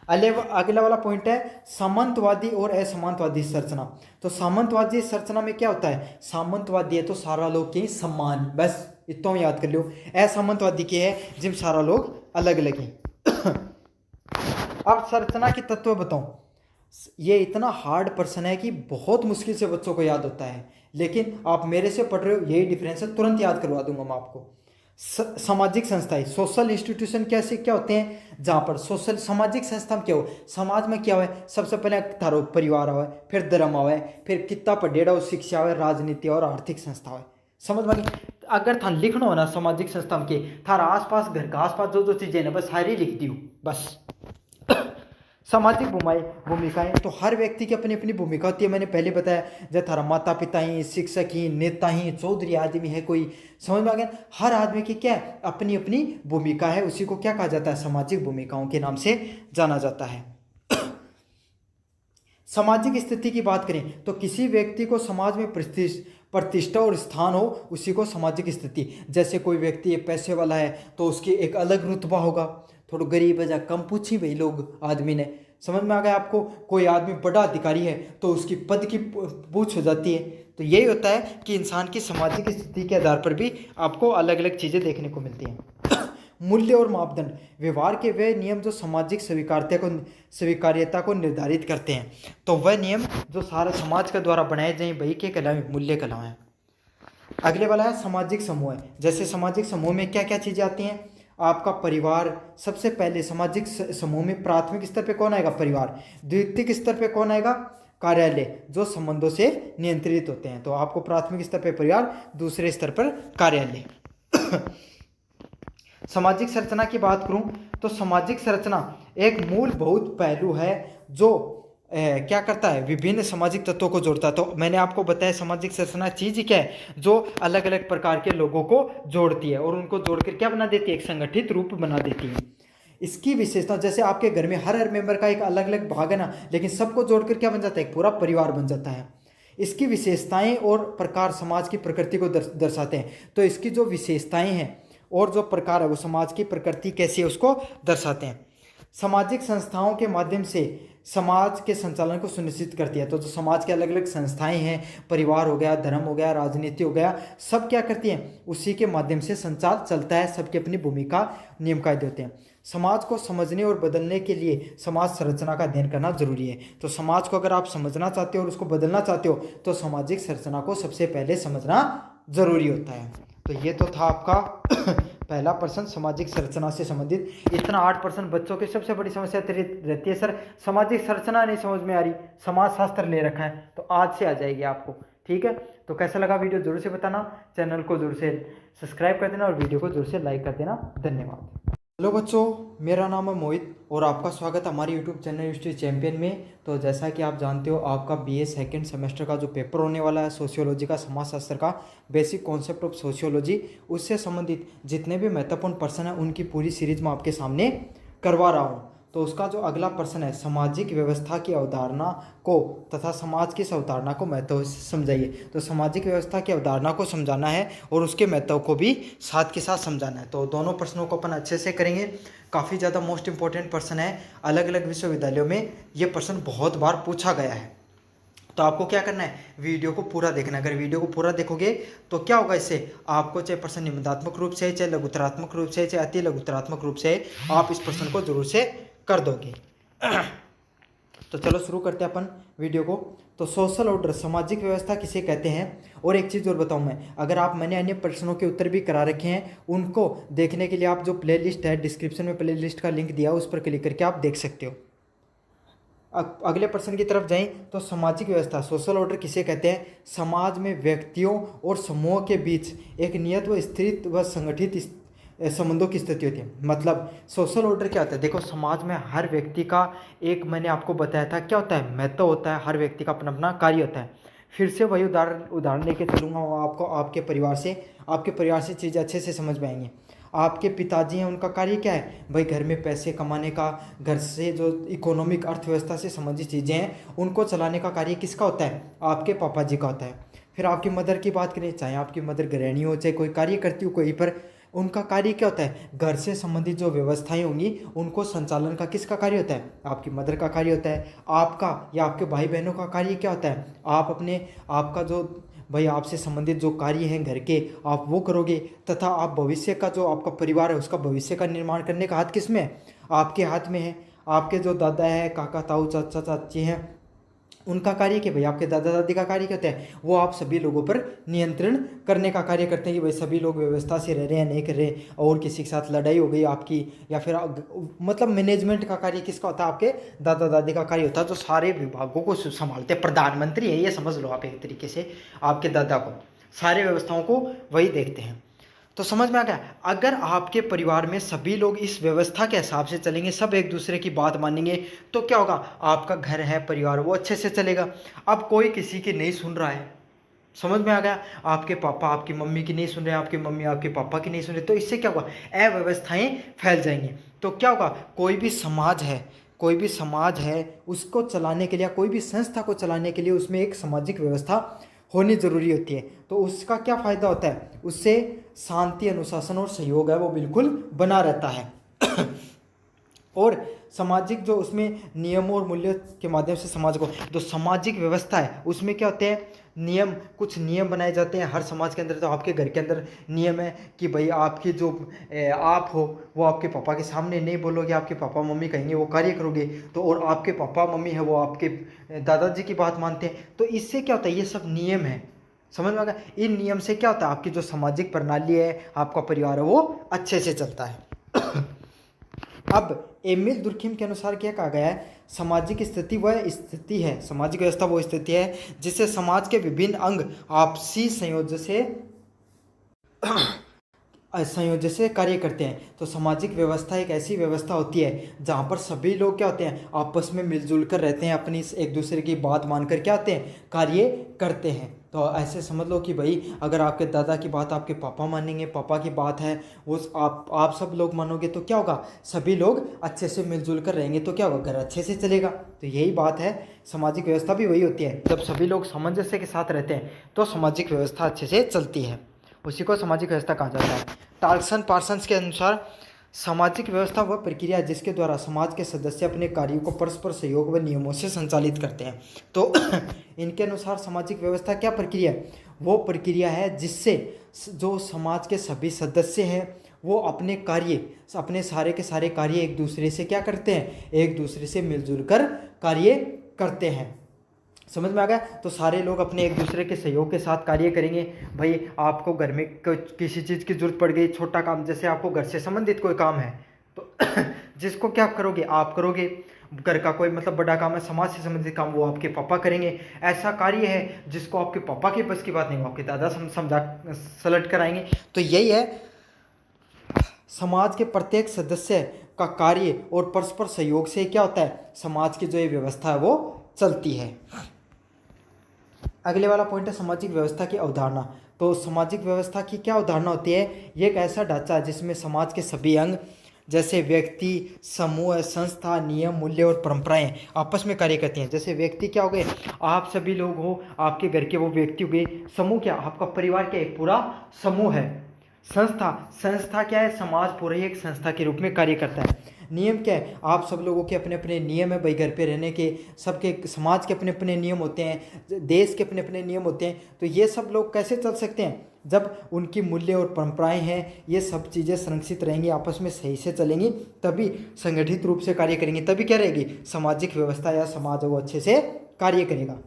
अगला वाला पॉइंट है सामंतवादी और असमांतवादी संरचना। तो सामंतवादी संरचना में क्या होता है? सामंतवादी है तो सारा लोग के सम्मान, बस इतना याद कर लो। असामंतवादी के है जिम सारा लोग अलग अलग हैं। अब संरचना के तत्व बताऊं। ये इतना हार्ड प्रश्न है कि बहुत मुश्किल से बच्चों को याद होता है, लेकिन आप मेरे से पढ़ रहे हो, यही डिफरेंस है, तुरंत याद करवा दूंगा मैं आपको। सामाजिक संस्थाएं, सोशल इंस्टीट्यूशन कैसे क्या होते हैं? जहाँ पर सोशल सामाजिक संस्था में क्या हो, समाज में क्या हो? सबसे पहले थारो परिवार आवे, फिर धर्म आवे, फिर कितना पढ़ेड़ा हो, शिक्षा आवे, राजनीति और आर्थिक संस्था आवे। समझ में? अगर था लिखना हो ना सामाजिक संस्था के, थारा आसपास घर का आसपास जो जो चीजें ना बस सारी लिख दी हो बस। सामाजिक भूमिकाएं, तो हर व्यक्ति की अपनी अपनी भूमिका होती है। मैंने पहले बताया, जैसे थारा माता पिता ही, शिक्षक ही, नेता ही, चौधरी आदमी है कोई, समझ में आ गया? हर आदमी की क्या है? अपनी अपनी भूमिका है। उसी को क्या कहा जाता है? सामाजिक भूमिकाओं के नाम से जाना जाता है। सामाजिक स्थिति की बात करें तो किसी व्यक्ति को समाज में प्रतिष्ठा और स्थान हो, उसी को सामाजिक स्थिति। जैसे कोई व्यक्ति पैसे वाला है तो उसकी एक अलग रुतबा होगा, थोड़ा गरीब है जा कम पूछी भाई लोग आदमी ने। समझ में आ गया आपको? कोई आदमी बड़ा अधिकारी है तो उसकी पद की पूछ हो जाती है। तो यही होता है कि इंसान की सामाजिक स्थिति के आधार पर भी आपको अलग अलग चीज़ें देखने को मिलती हैं। मूल्य और मापदंड, व्यवहार के वे नियम जो सामाजिक स्वीकार्यता को निर्धारित करते हैं। तो वह नियम जो सारा समाज के द्वारा बनाए जाए वही के कहलाए मूल्य कहलाए। अगले वाला है सामाजिक समूह है। जैसे सामाजिक समूह में क्या क्या चीज़ें आती हैं? आपका परिवार सबसे पहले। सामाजिक समूह में प्राथमिक स्तर पे कौन आएगा? परिवार। द्वितीयक स्तर पे कौन आएगा? कार्यालय, जो संबंधों से नियंत्रित होते हैं। तो आपको प्राथमिक स्तर पे परिवार, दूसरे स्तर पर कार्यालय। सामाजिक संरचना की बात करूं तो सामाजिक संरचना एक मूलभूत पहलू है जो क्या करता है? विभिन्न सामाजिक तत्वों को जोड़ता है। तो मैंने आपको बताया सामाजिक संरचना चीज क्या है? जो अलग अलग प्रकार के लोगों को जोड़ती है और उनको जोड़कर क्या बना देती है? एक संगठित रूप बना देती है। इसकी विशेषता, जैसे आपके घर में हर मेंबर का एक अलग अलग भाग है ना, लेकिन सबको जोड़कर क्या बन जाता है? एक पूरा परिवार बन जाता है। इसकी विशेषताएं और प्रकार समाज की प्रकृति को दर्शाते हैं। तो इसकी जो विशेषताएं हैं और जो प्रकार है वो समाज की प्रकृति कैसी है उसको दर्शाते हैं। सामाजिक संस्थाओं के माध्यम से समाज के संचालन को सुनिश्चित करती है। तो जो समाज के अलग अलग संस्थाएं हैं, परिवार हो गया, धर्म हो गया, राजनीति हो गया, सब क्या करती हैं? उसी के माध्यम से संचार चलता है। सबकी अपनी भूमिका, नियम कायदे होते हैं। समाज को समझने और बदलने के लिए समाज संरचना का अध्ययन करना जरूरी है। तो समाज को अगर आप समझना चाहते हो और उसको बदलना चाहते हो तो सामाजिक संरचना को सबसे पहले समझना जरूरी होता है। तो ये तो था आपका पहला प्रश्न सामाजिक संरचना से संबंधित। इतना 8% बच्चों की सबसे बड़ी समस्या रहती है, सर सामाजिक संरचना नहीं समझ में आ रही, समाज शास्त्र ले रखा है। तो आज से आ जाएगी आपको, ठीक है? तो कैसा लगा वीडियो जरूर से बताना, चैनल को जरूर से सब्सक्राइब कर देना और वीडियो को जरूर से लाइक कर देना। धन्यवाद। हेलो बच्चों, मेरा नाम है मोहित और आपका स्वागत है हमारे यूट्यूब चैनल हिस्ट्री चैंपियन में। तो जैसा कि आप जानते हो, आपका बीए सेकंड सेमेस्टर का जो पेपर होने वाला है सोशियोलॉजी का, समाजशास्त्र का, बेसिक कॉन्सेप्ट ऑफ सोशियोलॉजी, उससे संबंधित जितने भी महत्वपूर्ण प्रश्न हैं उनकी पूरी सीरीज मैं आपके सामने करवा रहा हूँ। तो उसका जो अगला प्रश्न है, सामाजिक व्यवस्था की अवधारणा को तथा समाज की इस अवधारणा को महत्व समझाइए। तो सामाजिक व्यवस्था की अवधारणा को समझाना है और उसके महत्व को भी साथ के साथ समझाना है। तो दोनों प्रश्नों को अपन अच्छे से करेंगे। काफ़ी ज़्यादा मोस्ट इंपॉर्टेंट प्रश्न है, अलग अलग विश्वविद्यालयों में ये प्रश्न बहुत बार पूछा गया है। तो आपको क्या करना है? वीडियो को पूरा देखना है। अगर वीडियो को पूरा देखोगे तो क्या होगा, इससे आपको चाहे प्रश्न निबंधात्मक रूप से, चाहे लघुतरात्मक रूप से, चाहे अति लघुतरात्मक रूप से, आप इस प्रश्न को जरूर से कर दोगे। तो चलो शुरू करते हैं अपन वीडियो को। तो सोशल ऑर्डर, सामाजिक व्यवस्था किसे कहते हैं? और एक चीज़ और बताऊं मैं, अगर आप मैंने अन्य प्रश्नों के उत्तर भी करा रखे हैं, उनको देखने के लिए आप जो प्लेलिस्ट है, डिस्क्रिप्शन में प्लेलिस्ट का लिंक दिया, उस पर क्लिक करके आप देख सकते हो। अगले प्रश्न की तरफ जाएं तो सामाजिक व्यवस्था, सोशल ऑर्डर किसे कहते हैं? समाज में व्यक्तियों और समूह के बीच एक नियत व स्थिर व संगठित संबंधों की स्थिति होती है। मतलब सोशल ऑर्डर क्या होता है? देखो, समाज में हर व्यक्ति का एक, मैंने आपको बताया था क्या होता है, महत्व होता है, हर व्यक्ति का अपना अपना कार्य होता है। फिर से वही उदाहरण लेके चलूँगा आपको, आपके परिवार से चीज़ें अच्छे से समझ में आएंगी। आपके पिताजी हैं, उनका कार्य क्या है भाई? घर में पैसे कमाने का, घर से जो इकोनॉमिक अर्थव्यवस्था से संबंधित चीज़ें हैं उनको चलाने का कार्य किसका होता है? आपके पापा जी का होता है। फिर आपकी मदर की बात करें, चाहे आपकी मदर गृहिणी हो, चाहे कोई कार्य करती हो कोई पर, उनका कार्य क्या होता है? घर से संबंधित जो व्यवस्थाएं होंगी उनको संचालन का किसका कार्य होता है? आपकी मदर का कार्य होता है। आपका या आपके भाई बहनों का कार्य क्या होता है? आपका जो भाई आपसे संबंधित जो कार्य हैं घर के, आप वो करोगे, तथा आप भविष्य का जो आपका परिवार है उसका भविष्य का निर्माण करने का हाथ किस में है? आपके हाथ में है। आपके जो दादा है, काका ताऊ चाचा चाची हैं, उनका कार्य क्या भाई? आपके दादा दादी का कार्य क्या होता है? वो आप सभी लोगों पर नियंत्रण करने का कार्य करते हैं कि भाई सभी लोग व्यवस्था से रह रहे हैं, नहीं कर रहे, और किसी के साथ लड़ाई हो गई आपकी, या फिर मतलब मैनेजमेंट का कार्य किसका होता है? आपके दादा दादी का कार्य होता है, जो सारे विभागों को संभालते हैं। प्रधानमंत्री है, ये समझ लो आप एक तरीके से, आपके दादा को सारे व्यवस्थाओं को वही देखते हैं। तो समझ में आ गया? अगर आपके परिवार में सभी लोग इस व्यवस्था के हिसाब से चलेंगे, सब एक दूसरे की बात मानेंगे, तो क्या होगा? आपका घर है, परिवार, वो अच्छे से चलेगा। अब कोई किसी की नहीं सुन रहा है, समझ में आ गया? आपके पापा आपकी मम्मी की नहीं सुन रहे, आपकी मम्मी आपके पापा की नहीं सुन रहे, तो इससे क्या होगा? अव्यवस्थाएं फैल जाएंगी। तो क्या होगा? कोई भी समाज है उसको चलाने के लिए, कोई भी संस्था को चलाने के लिए उसमें एक सामाजिक व्यवस्था होनी जरूरी होती है। तो उसका क्या फायदा होता है? उससे शांति, अनुशासन और सहयोग है वो बिल्कुल बना रहता है। और सामाजिक जो उसमें नियमों और मूल्यों के माध्यम से समाज को, जो सामाजिक व्यवस्था है उसमें क्या होते हैं? कुछ नियम बनाए जाते हैं हर समाज के अंदर। तो आपके घर के अंदर नियम है कि भाई आपकी जो आप हो वो आपके पापा के सामने नहीं बोलोगे, आपके पापा मम्मी कहेंगे वो कार्य करोगे। तो और आपके पापा मम्मी है वो आपके दादाजी की बात मानते हैं। तो इससे क्या होता है? ये सब नियम है, समझ में आ गया? इन नियम से क्या होता है? आपकी जो सामाजिक प्रणाली है, आपका परिवार है, वो अच्छे से चलता है। अब एमिल दुर्खिम के अनुसार क्या कहा गया है? सामाजिक स्थिति वह स्थिति है, सामाजिक व्यवस्था वो स्थिति है जिससे समाज के विभिन्न अंग आपसी संयोजन से कार्य करते हैं। तो सामाजिक व्यवस्था एक ऐसी व्यवस्था होती है जहाँ पर सभी लोग क्या होते हैं? आपस में मिलजुल कर रहते हैं, अपनी एक दूसरे की बात मानकर क्या होते हैं? कार्य करते हैं। तो ऐसे समझ लो कि भाई अगर आपके दादा की बात आपके पापा मानेंगे, पापा की बात है वो आप सब लोग मानोगे, तो क्या होगा? सभी लोग अच्छे से मिलजुल कर रहेंगे, तो क्या होगा? घर अच्छे से चलेगा। तो यही बात है, सामाजिक व्यवस्था भी वही होती है। जब सभी लोग सामंजस्य के साथ रहते हैं तो सामाजिक व्यवस्था अच्छे से चलती है, उसी को सामाजिक व्यवस्था कहा जाता है। टार्सन पार्सन्स के अनुसार सामाजिक व्यवस्था वह प्रक्रिया है जिसके द्वारा समाज के सदस्य अपने कार्यों को परस्पर सहयोग व नियमों से संचालित करते हैं। तो इनके अनुसार सामाजिक व्यवस्था क्या प्रक्रिया है? वो प्रक्रिया है जिससे जो समाज के सभी सदस्य हैं वो अपने सारे के सारे कार्य एक दूसरे से क्या करते हैं? एक दूसरे से मिलजुल कर कार्य करते हैं। समझ में आ गया? तो सारे लोग अपने एक दूसरे के सहयोग के साथ कार्य करेंगे। भाई आपको घर में किसी चीज़ की जरूरत पड़ गई, छोटा काम, जैसे आपको घर से संबंधित कोई काम है तो जिसको क्या करोगे? आप करोगे। घर का कोई मतलब बड़ा काम है, समाज से संबंधित काम, वो आपके पापा करेंगे। ऐसा कार्य है जिसको आपके पापा के बस की बात नहीं, वो आपके दादा समझा सलट कर आएंगे। तो यही है, समाज के प्रत्येक सदस्य का कार्य और परस्पर सहयोग से क्या होता है? समाज की जो ये व्यवस्था है वो चलती है। अगले वाला पॉइंट है सामाजिक व्यवस्था की अवधारणा। तो सामाजिक व्यवस्था की क्या अवधारणा होती है? ये एक ऐसा ढांचा है जिसमें समाज के सभी अंग जैसे व्यक्ति, समूह, संस्था, नियम, मूल्य और परंपराएं आपस में कार्य करती हैं। जैसे व्यक्ति क्या हो गए? आप सभी लोग हो, आपके घर के वो व्यक्ति हो गए। समूह क्या? आपका परिवार क्या? एक पूरा समूह है। संस्था क्या है? समाज पूरा ही एक संस्था के रूप में कार्य करता है। नियम क्या है? आप सब लोगों के अपने अपने नियम है भाई, घर पे रहने के, सबके समाज के अपने अपने नियम होते हैं, देश के अपने अपने नियम होते हैं। तो ये सब लोग कैसे चल सकते हैं? जब उनकी मूल्य और परंपराएं हैं ये सब चीज़ें संरक्षित रहेंगी, आपस में सही से चलेंगी, तभी संगठित रूप से कार्य करेंगी, तभी क्या रहेगी सामाजिक व्यवस्था या समाज वो अच्छे से कार्य करेगा।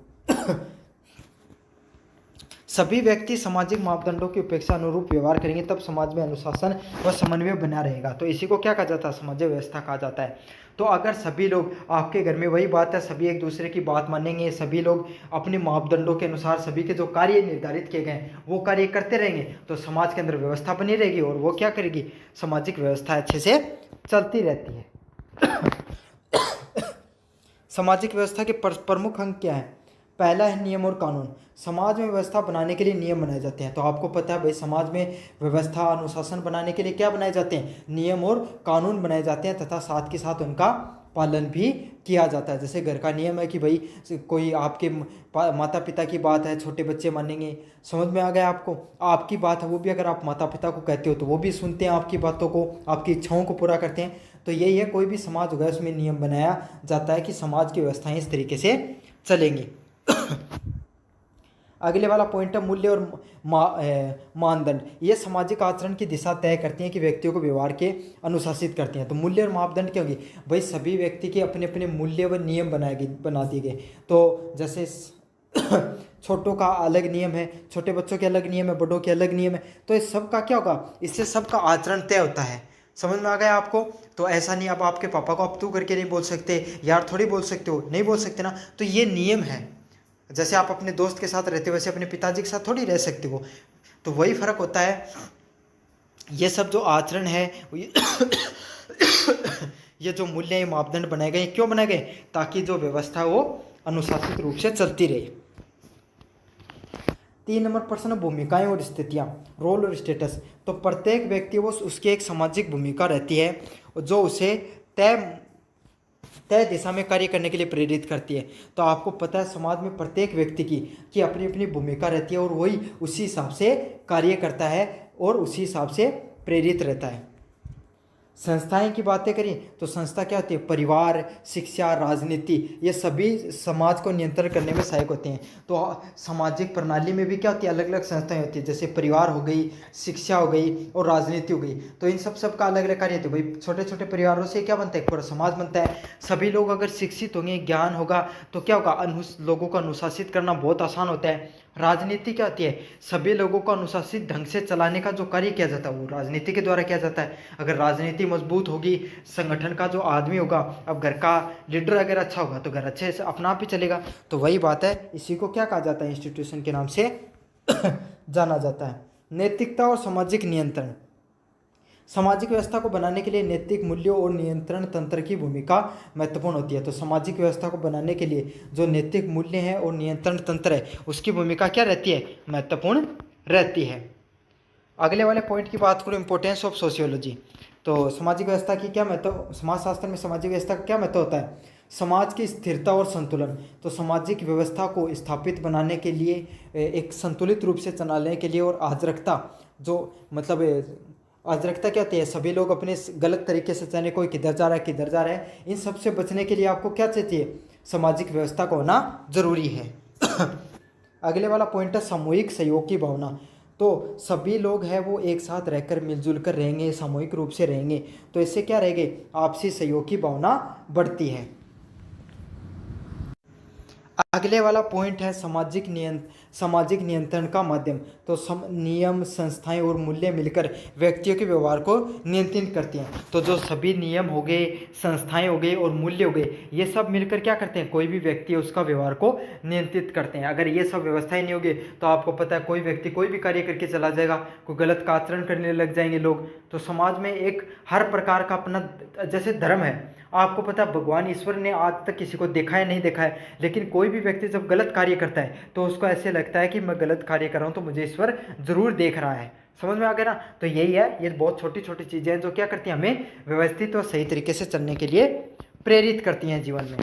सभी व्यक्ति सामाजिक मापदंडों की उपेक्षा अनुरूप व्यवहार करेंगे, तब समाज में अनुशासन व समन्वय बना रहेगा। तो इसी को क्या कहा जाता है, सामाजिक व्यवस्था कहा जाता है। तो अगर सभी लोग, आपके घर में वही बात है, सभी एक दूसरे की बात मानेंगे, सभी लोग अपने मापदंडों के अनुसार सभी के जो कार्य निर्धारित किए गए वो कार्य करते रहेंगे, तो समाज के अंदर व्यवस्था बनी रहेगी और वो क्या करेगी, सामाजिक व्यवस्था अच्छे से चलती रहती है। सामाजिक व्यवस्था के प्रमुख अंग क्या है? पहला है नियम और कानून। समाज में व्यवस्था बनाने के लिए नियम बनाए जाते हैं। तो आपको पता है भाई, समाज में व्यवस्था अनुशासन बनाने के लिए क्या बनाए जाते हैं, नियम और कानून बनाए जाते हैं, तथा साथ के साथ उनका पालन भी किया जाता है। जैसे घर का नियम है कि भाई कोई आपके माता पिता की बात है, छोटे बच्चे मानेंगे, समझ में आ गया आपको, आपकी बात है वो भी अगर आप माता पिता को कहते हो तो वो भी सुनते हैं आपकी बातों को, आपकी इच्छाओं को पूरा करते हैं। तो यही है, कोई भी समाज होगा उसमें नियम बनाया जाता है कि समाज की व्यवस्थाएं इस तरीके से चलेंगी। अगले वाला पॉइंट है मूल्य और मानदंड। ये सामाजिक आचरण की दिशा तय करती हैं कि व्यक्तियों को व्यवहार के अनुशासित करती हैं। तो मूल्य और मापदंड क्या होगी भाई, सभी व्यक्ति के अपने अपने मूल्य व नियम बना दिए गए। तो जैसे छोटों का अलग नियम है, छोटे बच्चों के अलग नियम है, बड़ों के अलग नियम है। तो इस सब का क्या होगा, इससे सबका आचरण तय होता है। समझ में आ गया आपको? तो ऐसा नहीं, अब आपके पापा को आप तू करके नहीं बोल सकते, यार थोड़ी बोल सकते हो, नहीं बोल सकते ना। तो ये नियम है। जैसे आप अपने दोस्त के साथ रहते हो वैसे अपने पिताजी के साथ थोड़ी रह सकते हो। तो वही फर्क होता है। ये सब जो आचरण है ये जो मूल्य मापदंड बनाए गए, क्यों बनाए गए, ताकि जो व्यवस्था वो अनुशासित रूप से चलती रहे। 3 नंबर प्रश्न, भूमिकाएं और स्थितियां, रोल और स्टेटस। तो प्रत्येक व्यक्ति वो उसकी एक सामाजिक भूमिका रहती है जो उसे तय दिशा में कार्य करने के लिए प्रेरित करती है। तो आपको पता है समाज में प्रत्येक व्यक्ति की अपनी अपनी भूमिका रहती है और वही उसी हिसाब से कार्य करता है और उसी हिसाब से प्रेरित रहता है। संस्थाएं की बातें करें तो संस्था क्या होती है, परिवार, शिक्षा, राजनीति, ये सभी समाज को नियंत्रण करने में सहायक होते हैं। तो सामाजिक प्रणाली में भी क्या होती है, अलग अलग संस्थाएं होती है, जैसे परिवार हो गई, शिक्षा हो गई और राजनीति हो गई। तो इन सब का अलग अलग कार्य होते हैं। भाई छोटे छोटे परिवारों से क्या बनता है, पूरा समाज बनता है। सभी लोग अगर शिक्षित होंगे, ज्ञान होगा, तो क्या होगा, लोगों को अनुशासित करना बहुत आसान होता है। राजनीति क्या होती है, सभी लोगों को अनुशासित ढंग से चलाने का जो कार्य किया जाता है वो राजनीति के द्वारा किया जाता है। अगर राजनीति मजबूत होगी, संगठन का जो आदमी होगा, अब घर का लीडर अगर अच्छा होगा तो घर अच्छे से अपना आप ही चलेगा। तो वही बात है, इसी को क्या कहा जाता है, इंस्टीट्यूशन के नाम से जाना जाता है। नैतिकता और सामाजिक नियंत्रण। सामाजिक व्यवस्था को बनाने के लिए नैतिक मूल्यों और नियंत्रण तंत्र की भूमिका महत्वपूर्ण होती है। तो सामाजिक व्यवस्था को बनाने के लिए जो नैतिक मूल्य हैं और नियंत्रण तंत्र है उसकी भूमिका क्या रहती है, महत्वपूर्ण रहती है। अगले वाले पॉइंट की बात करूँ, इंपॉर्टेंस ऑफ सोशियोलॉजी। तो सामाजिक व्यवस्था की क्या महत्व, समाजशास्त्र में सामाजिक व्यवस्था का क्या महत्व होता है, समाज की स्थिरता और संतुलन। तो सामाजिक व्यवस्था को स्थापित बनाने के लिए, एक संतुलित रूप से चलाने के लिए, और अराजकता, जो मतलब अराजकता क्या होती है, सभी लोग अपने गलत तरीके से चलने, कोई किधर जा रहा है किधर जा रहा है, इन सब से बचने के लिए आपको क्या चाहिए, सामाजिक व्यवस्था को होना जरूरी है। अगले वाला पॉइंट है सामूहिक सहयोग की भावना। तो सभी लोग हैं वो एक साथ रहकर मिलजुल कर रहेंगे, सामूहिक रूप से रहेंगे, तो इससे क्या रहेंगे, आपसी सहयोग की भावना बढ़ती है। अगले वाला पॉइंट है सामाजिक नियंत्रण का माध्यम। तो नियम, संस्थाएं और मूल्य मिलकर व्यक्तियों के व्यवहार को नियंत्रित करती हैं। तो जो सभी नियम हो गए, संस्थाएं हो गए और मूल्य हो गए, ये सब मिलकर क्या करते हैं, कोई भी व्यक्ति है उसका व्यवहार को नियंत्रित करते हैं। अगर ये सब व्यवस्थाएं नहीं होगी तो आपको पता है कोई व्यक्ति कोई भी कार्य करके चला जाएगा, कोई गलत का आचरण करने लग जाएंगे लोग। तो समाज में एक हर प्रकार का अपना, जैसे धर्म है, आपको पता है भगवान ईश्वर ने आज तक किसी को देखा है नहीं देखा है, लेकिन कोई भी व्यक्ति जब गलत कार्य करता है तो उसको ऐसे लगता है कि मैं गलत कार्य कर रहा हूँ तो मुझे ईश्वर जरूर देख रहा है। समझ में आ गया ना? तो यही है, ये बहुत छोटी छोटी चीजें हैं जो क्या करती हैं, हमें व्यवस्थित और सही तरीके से चलने के लिए प्रेरित करती हैं जीवन में।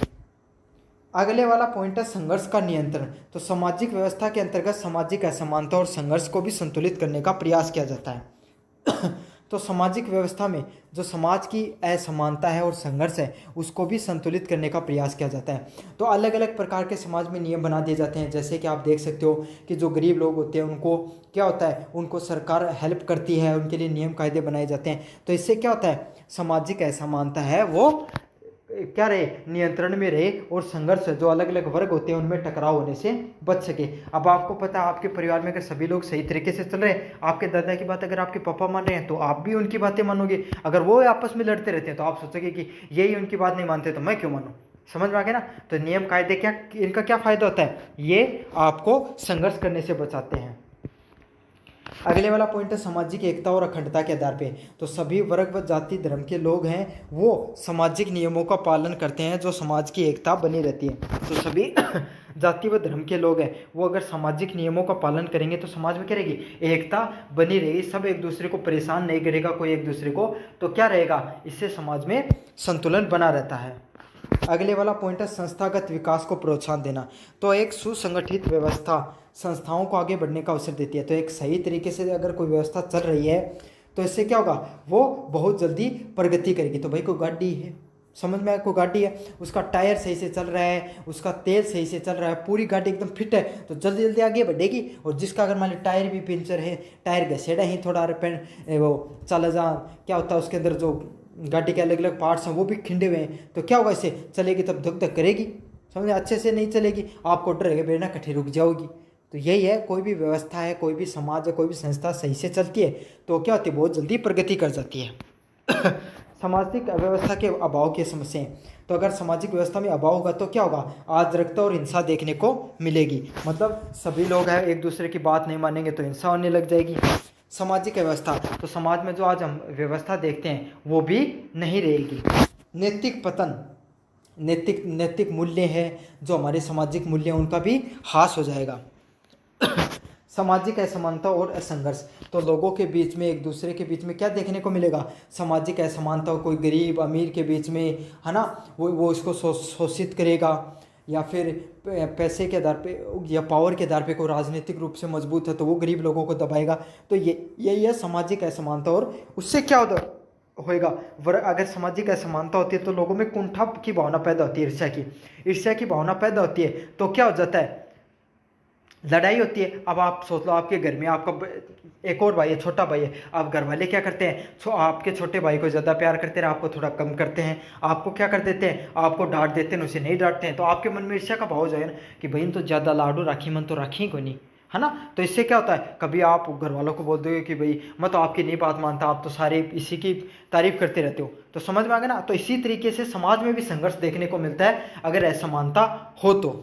अगले वाला पॉइंट है संघर्ष का नियंत्रण। तो सामाजिक व्यवस्था के अंतर्गत सामाजिक असमानता और संघर्ष को भी संतुलित करने का प्रयास किया जाता है। तो सामाजिक व्यवस्था में जो समाज की असमानता है और संघर्ष है उसको भी संतुलित करने का प्रयास किया जाता है। तो अलग अलग प्रकार के समाज में नियम बना दिए जाते हैं, जैसे कि आप देख सकते हो कि जो गरीब लोग होते हैं उनको क्या होता है, उनको सरकार हेल्प करती है, उनके लिए नियम कायदे बनाए जाते हैं। तो इससे क्या होता है, सामाजिक असमानता है वो क्या रहे, नियंत्रण में रहे, और संघर्ष जो अलग अलग वर्ग होते हैं उनमें टकराव होने से बच सके। अब आपको पता है आपके परिवार में अगर सभी लोग सही तरीके से चल रहे हैं, आपके दादा की बात अगर आपके पापा मान रहे हैं तो आप भी उनकी बातें मानोगे। अगर वो आपस में लड़ते रहते हैं तो आप सोचोगे कि यही उनकी बात नहीं मानते तो मैं क्यों मानूं। समझ में आ गया ना। तो नियम कायदे क्या, इनका क्या फायदा होता है, ये आपको संघर्ष करने से बचाते हैं। अगले वाला पॉइंट है सामाजिक एकता और अखंडता के आधार पे। तो सभी वर्ग व जाति धर्म के लोग हैं वो सामाजिक नियमों का पालन करते हैं जो समाज की एकता बनी रहती है। तो सभी जाति व धर्म के लोग हैं वो अगर सामाजिक नियमों का पालन करेंगे तो समाज में क्या रहेगी, एकता बनी रहेगी। सब एक दूसरे को परेशान नहीं करेगा कोई एक दूसरे को, तो क्या रहेगा, इससे समाज में संतुलन बना रहता है। अगले वाला पॉइंट है संस्थागत विकास को प्रोत्साहन देना। तो एक सुसंगठित व्यवस्था संस्थाओं को आगे बढ़ने का अवसर देती है। तो एक सही तरीके से अगर कोई व्यवस्था चल रही है तो इससे क्या होगा, वो बहुत जल्दी प्रगति करेगी। तो भाई कोई गाड़ी है, समझ में आया, कोई गाड़ी है, उसका टायर सही से चल रहा है, उसका तेल सही से चल रहा है, पूरी गाड़ी एकदम फिट है तो जल्दी जल्दी आगे बढ़ेगी। और जिसका अगर मान ली टायर भी पंचर है, टायर घसेड़ा ही थोड़ा वो चला जा, क्या होता है उसके अंदर जो गाड़ी के अलग अलग पार्ट्स हैं वो भी खिंडे हुए हैं, तो क्या होगा, इससे चलेगी तब धक धक करेगी, समझ, अच्छे से नहीं चलेगी, आपको डर रहेगा बेटा कठी रुक जाओगी। तो यही है, कोई भी व्यवस्था है, कोई भी समाज है, कोई भी संस्था सही से चलती है तो क्या होती है, बहुत जल्दी प्रगति कर जाती है। सामाजिक व्यवस्था के अभाव की समस्याएं। तो अगर सामाजिक व्यवस्था में अभाव होगा तो क्या होगा, अराजकता और हिंसा देखने को मिलेगी। मतलब सभी लोग हैं एक दूसरे की बात नहीं मानेंगे तो हिंसा होने लग जाएगी। सामाजिक व्यवस्था, तो समाज में जो आज हम व्यवस्था देखते हैं वो भी नहीं रहेगी। नैतिक पतन, नैतिक मूल्य है जो हमारे सामाजिक मूल्य हैं उनका भी ह्रास हो जाएगा। सामाजिक असमानता और असंघर्ष, तो लोगों के बीच में एक दूसरे के बीच में क्या देखने को मिलेगा, सामाजिक असमानता, कोई गरीब अमीर के बीच में है ना, वो इसको शोषित करेगा, या फिर पैसे के आधार पे या पावर के आधार पे कोई राजनीतिक रूप से मजबूत है तो वो गरीब लोगों को दबाएगा। तो यही है सामाजिक असमानता। और उससे क्या होएगा, अगर सामाजिक असमानता होती है तो लोगों में कुंठा की भावना पैदा होती है, ईर्ष्या की भावना पैदा होती है। तो क्या हो जाता है, लड़ाई होती है। अब आप सोच लो आपके घर में आपका एक और भाई है, छोटा भाई है, आप घर वाले क्या करते हैं, आपके छोटे भाई को ज़्यादा प्यार करते हैं, आपको थोड़ा कम करते हैं, आपको क्या कर देते हैं, आपको डांट देते हैं, उसे नहीं डांटते हैं। तो आपके मन में ईर्ष्या का भाव हो जाए ना कि भाई तो ज़्यादा लाडू राखी, मन तो राखी को नहीं, है ना। तो इससे क्या होता है, कभी आप घर वालों को बोल दोगे कि भाई मैं तो आपकी नहीं बात मानता, आप तो सारे इसी की तारीफ करते रहते हो। तो समझ में आ गया ना। तो इसी तरीके से समाज में भी संघर्ष देखने को मिलता है अगर असमानता हो तो।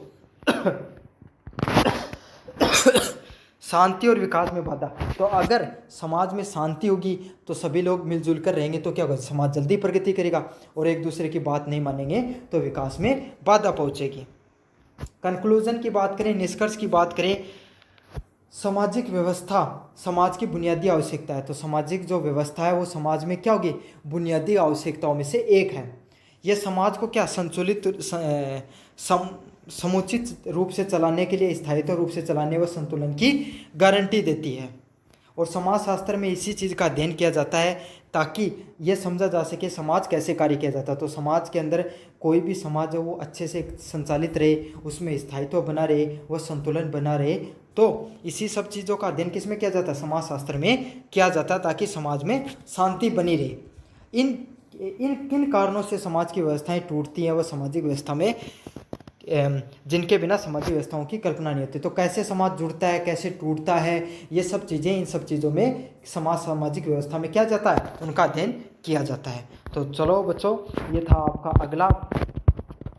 शांति और विकास में बाधा, तो अगर समाज में शांति होगी तो सभी लोग मिलजुल कर रहेंगे तो क्या होगा, समाज जल्दी प्रगति करेगा। और एक दूसरे की बात नहीं मानेंगे तो विकास में बाधा पहुंचेगी। कंक्लूजन की बात करें, निष्कर्ष की बात करें, सामाजिक व्यवस्था समाज की बुनियादी आवश्यकता है। तो सामाजिक जो व्यवस्था है वो समाज में क्या होगी, बुनियादी आवश्यकताओं में से एक है। यह समाज को क्या संतुलित समुचित रूप से चलाने के लिए, स्थायित्व रूप से चलाने व संतुलन की गारंटी देती है। और समाजशास्त्र में इसी चीज़ का अध्ययन किया जाता है ताकि ये समझा जा सके समाज कैसे कार्य किया जाता है। तो समाज के अंदर कोई भी समाज है वो अच्छे से संचालित रहे, उसमें स्थायित्व बना रहे, वह संतुलन बना रहे। तो इसी सब चीज़ों का अध्ययन किस में किया जाता है, समाजशास्त्र में किया जाता है, ताकि समाज में शांति बनी रहे। इन किन कारणों से समाज की व्यवस्थाएं टूटती हैं, वह सामाजिक व्यवस्था में जिनके बिना सामाजिक व्यवस्थाओं की कल्पना नहीं होती। तो कैसे समाज जुड़ता है, कैसे टूटता है, ये सब चीज़ें, इन सब चीज़ों में सामाजिक व्यवस्था में क्या जाता है, उनका अध्ययन किया जाता है। तो चलो बच्चों, ये था आपका अगला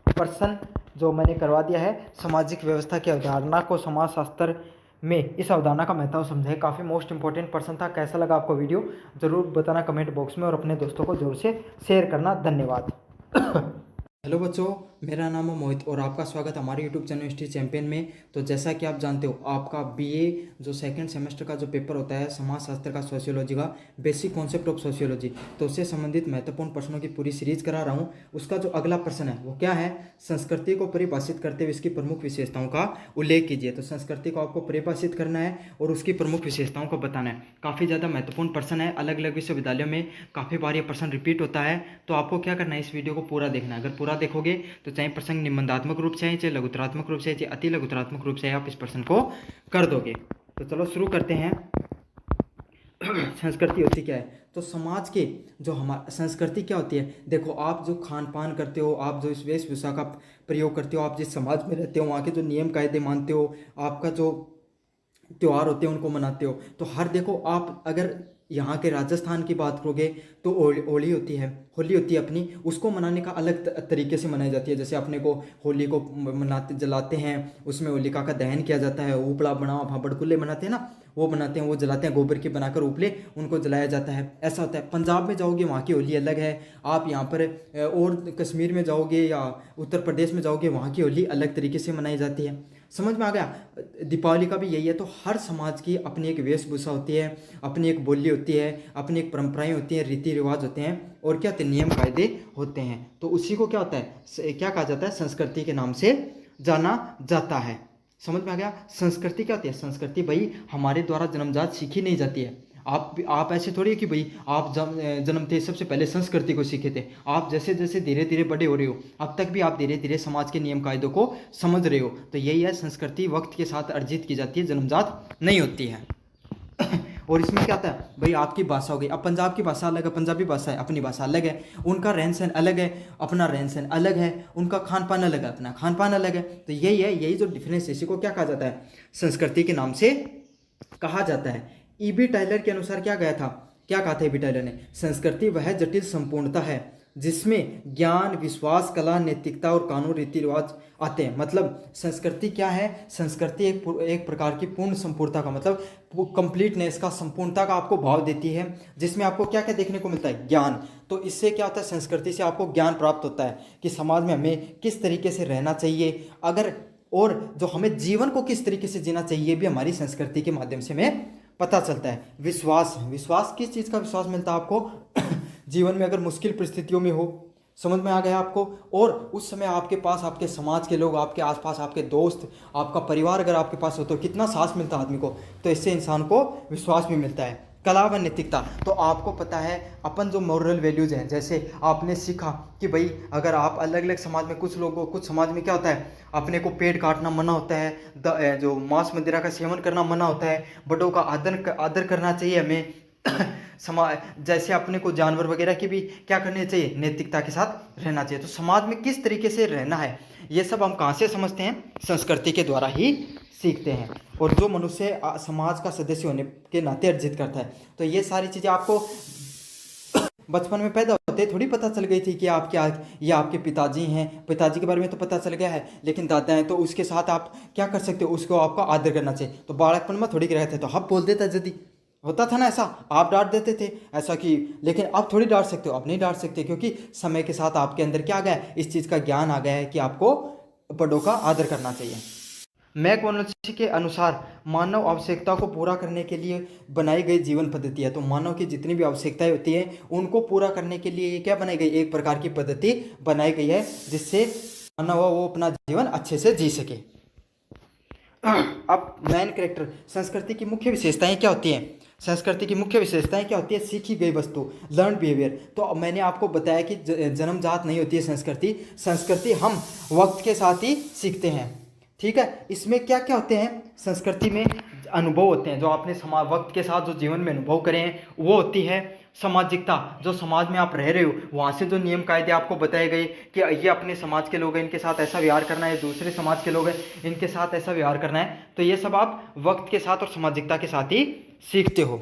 प्रश्न जो मैंने करवा दिया है, सामाजिक व्यवस्था की अवधारणा को समाजशास्त्र में इस अवधारणा का महत्व समझे। काफ़ी मोस्ट इंपॉर्टेंट प्रश्न था। कैसा लगा आपको वीडियो ज़रूर बताना कमेंट बॉक्स में, और अपने दोस्तों को जरूर से शेयर करना। धन्यवाद। हेलो बच्चों, मेरा नाम है मोहित और आपका स्वागत हमारे यूट्यूब चैनल हिस्ट्री चैंपियन में। तो जैसा कि आप जानते हो, आपका बीए जो सेकंड सेमेस्टर का जो पेपर होता है समाजशास्त्र का, सोशियोलॉजी का, बेसिक कॉन्सेप्ट ऑफ सोशियोलॉजी, तो उससे संबंधित महत्वपूर्ण प्रश्नों की पूरी सीरीज करा रहा हूँ। उसका जो अगला प्रश्न है वो क्या है, संस्कृति को परिभाषित करते हुए इसकी प्रमुख विशेषताओं का उल्लेख कीजिए। तो संस्कृति को आपको परिभाषित करना है और उसकी प्रमुख विशेषताओं को बताना है। काफ़ी ज़्यादा महत्वपूर्ण प्रश्न है, अलग अलग विश्वविद्यालयों में काफ़ी बार ये प्रश्न रिपीट होता है। तो आपको क्या करना है, इस वीडियो को पूरा देखना है। अगर पूरा देखोगे तो चाहे प्रसंग निबंधात्मक रूप से है, चाहे लघुतरात्मक रूप से, चाहे अति लघुतरात्मक रूप से, आप इस प्रश्न को कर दोगे। तो चलो शुरू करते हैं। संस्कृति होती क्या है, तो समाज के जो हमारा संस्कृति क्या होती है, देखो आप जो खान पान करते हो, आप जो इस वेशभूषा का प्रयोग करते हो, आप जिस समाज में रहते हो वहाँ के जो नियम कायदे मानते हो, आपका जो त्योहार होते हैं उनको मनाते हो। तो हर देखो, आप अगर यहाँ के राजस्थान की बात करोगे तो होली होती है, होली होती है अपनी, उसको मनाने का अलग तरीके से मनाई जाती है। जैसे अपने को होली को मनाते जलाते हैं, उसमें होलिका का दहन किया जाता है, उपला बनाओ भापड़कुल्ले बनाते हैं ना, वो बनाते हैं, वो जलाते हैं, गोबर की बनाकर उपले उनको जलाया जाता है, ऐसा होता है। पंजाब में जाओगे वहाँ की होली अलग है, आप यहाँ पर और कश्मीर में जाओगे या उत्तर प्रदेश में जाओगे वहाँ की होली अलग तरीके से मनाई जाती है। समझ में आ गया। दीपावली का भी यही है। तो हर समाज की अपनी एक वेशभूषा होती है, अपनी एक बोली होती है, अपनी एक परंपराएं होती हैं, रीति रिवाज होते हैं और क्या होते हैं, नियम कायदे होते हैं। तो उसी को क्या होता है, क्या कहा जाता है, संस्कृति के नाम से जाना जाता है। समझ में आ गया। संस्कृति क्या होती है, संस्कृति भाई हमारे द्वारा जन्मजात सीखी नहीं जाती है। आप ऐसे थोड़ी है कि भाई आप जन्मते सबसे पहले संस्कृति को सीखे थे। आप जैसे जैसे धीरे धीरे बड़े हो रहे हो, अब तक भी आप धीरे धीरे समाज के नियम कायदों को समझ रहे हो। तो यही है, संस्कृति वक्त के साथ अर्जित की जाती है, जन्मजात नहीं होती है। और इसमें क्या आता है भाई, आपकी भाषा हो गई। अब पंजाब की भाषा अलग है, पंजाबी भाषा है, अपनी भाषा अलग है, उनका रहन सहन अलग है, अपना रहन सहन अलग है, उनका खान पान अलग है, अपना खान पान अलग है। तो यही है, यही जो डिफरेंस है, इसी को क्या कहा जाता है, संस्कृति के नाम से कहा जाता है। ईबी टाइलर के अनुसार क्या गया था, क्या कहा था ईबी टाइलर ने, संस्कृति वह जटिल संपूर्णता है जिसमें ज्ञान, विश्वास, कला, नैतिकता और कानून, रीति रिवाज आते हैं। मतलब संस्कृति क्या है, संस्कृति एक प्रकार की पूर्ण संपूर्णता का, मतलब कंप्लीटनेस का, संपूर्णता का आपको भाव देती है, जिसमें आपको क्या क्या देखने को मिलता है, ज्ञान। तो इससे क्या होता है, संस्कृति से आपको ज्ञान प्राप्त होता है कि समाज में हमें किस तरीके से रहना चाहिए, अगर और जो हमें जीवन को किस तरीके से जीना चाहिए भी हमारी संस्कृति के माध्यम से हमें पता चलता है। विश्वास, विश्वास किस चीज़ का विश्वास मिलता है आपको, जीवन में अगर मुश्किल परिस्थितियों में हो, समझ में आ गया आपको, और उस समय आपके पास आपके समाज के लोग, आपके आसपास आपके दोस्त, आपका परिवार अगर आपके पास हो तो कितना साहस मिलता है आदमी को। तो इससे इंसान को विश्वास भी मिलता है। कला व नैतिकता, तो आपको पता है अपन जो मॉरल वैल्यूज़ हैं, जैसे आपने सीखा कि भाई अगर आप अलग अलग समाज में, कुछ लोगों, कुछ समाज में क्या होता है, अपने को पेड़ काटना मना होता है, जो मांस मदिरा का सेवन करना मना होता है, बड़ों का आदर करना चाहिए हमें। समाज जैसे अपने को जानवर वगैरह की भी क्या करनी चाहिए, नैतिकता के साथ रहना चाहिए। तो समाज में किस तरीके से रहना है, ये सब हम कहाँ से समझते हैं, संस्कृति के द्वारा ही सीखते हैं। और जो मनुष्य समाज का सदस्य होने के नाते अर्जित करता है। तो ये सारी चीज़ें आपको बचपन में पैदा होते थोड़ी पता चल गई थी कि ये आपके पिताजी हैं, पिताजी के बारे में तो पता चल गया है, लेकिन दादा हैं, तो उसके साथ आप क्या कर सकते हो, उसको आपका आदर करना चाहिए। तो बालकपन में थोड़ी रहते तो आप बोल देता, यदि होता था ना ऐसा, आप डांट देते थे ऐसा कि, लेकिन अब थोड़ी डांट सकते हो, अब नहीं डांट सकते, क्योंकि समय के साथ आपके अंदर क्या आ गया है, इस चीज़ का ज्ञान आ गया है कि आपको बड़ों का आदर करना चाहिए। मैकमोनाची के अनुसार मानव आवश्यकता को पूरा करने के लिए बनाई गई जीवन पद्धति है। तो मानव की जितनी भी आवश्यकताएं होती हैं उनको पूरा करने के लिए ये क्या बनाई गई, एक प्रकार की पद्धति बनाई गई है, जिससे मानव वो अपना जीवन अच्छे से जी सके। अब मेन कैरेक्टर, संस्कृति की मुख्य विशेषताएं क्या होती हैं, संस्कृति की मुख्य विशेषताएं क्या होती है, सीखी गई वस्तु, लर्न बिहेवियर। तो मैंने आपको बताया कि जन्मजात नहीं होती है संस्कृति, संस्कृति हम वक्त के साथ ही सीखते हैं। ठीक है, इसमें क्या क्या होते हैं, संस्कृति में अनुभव होते हैं, जो आपने समाज वक्त के साथ जो जीवन में अनुभव करे हैं वो होती है। सामाजिकता, जो समाज में आप रह रहे हो वहाँ से जो नियम कायदे आपको बताए गए कि ये अपने समाज के लोग हैं, इनके साथ ऐसा व्यवहार करना है, दूसरे समाज के लोग हैं, इनके साथ ऐसा व्यवहार करना है। तो ये सब आप वक्त के साथ और सामाजिकता के साथ ही सीखते हो।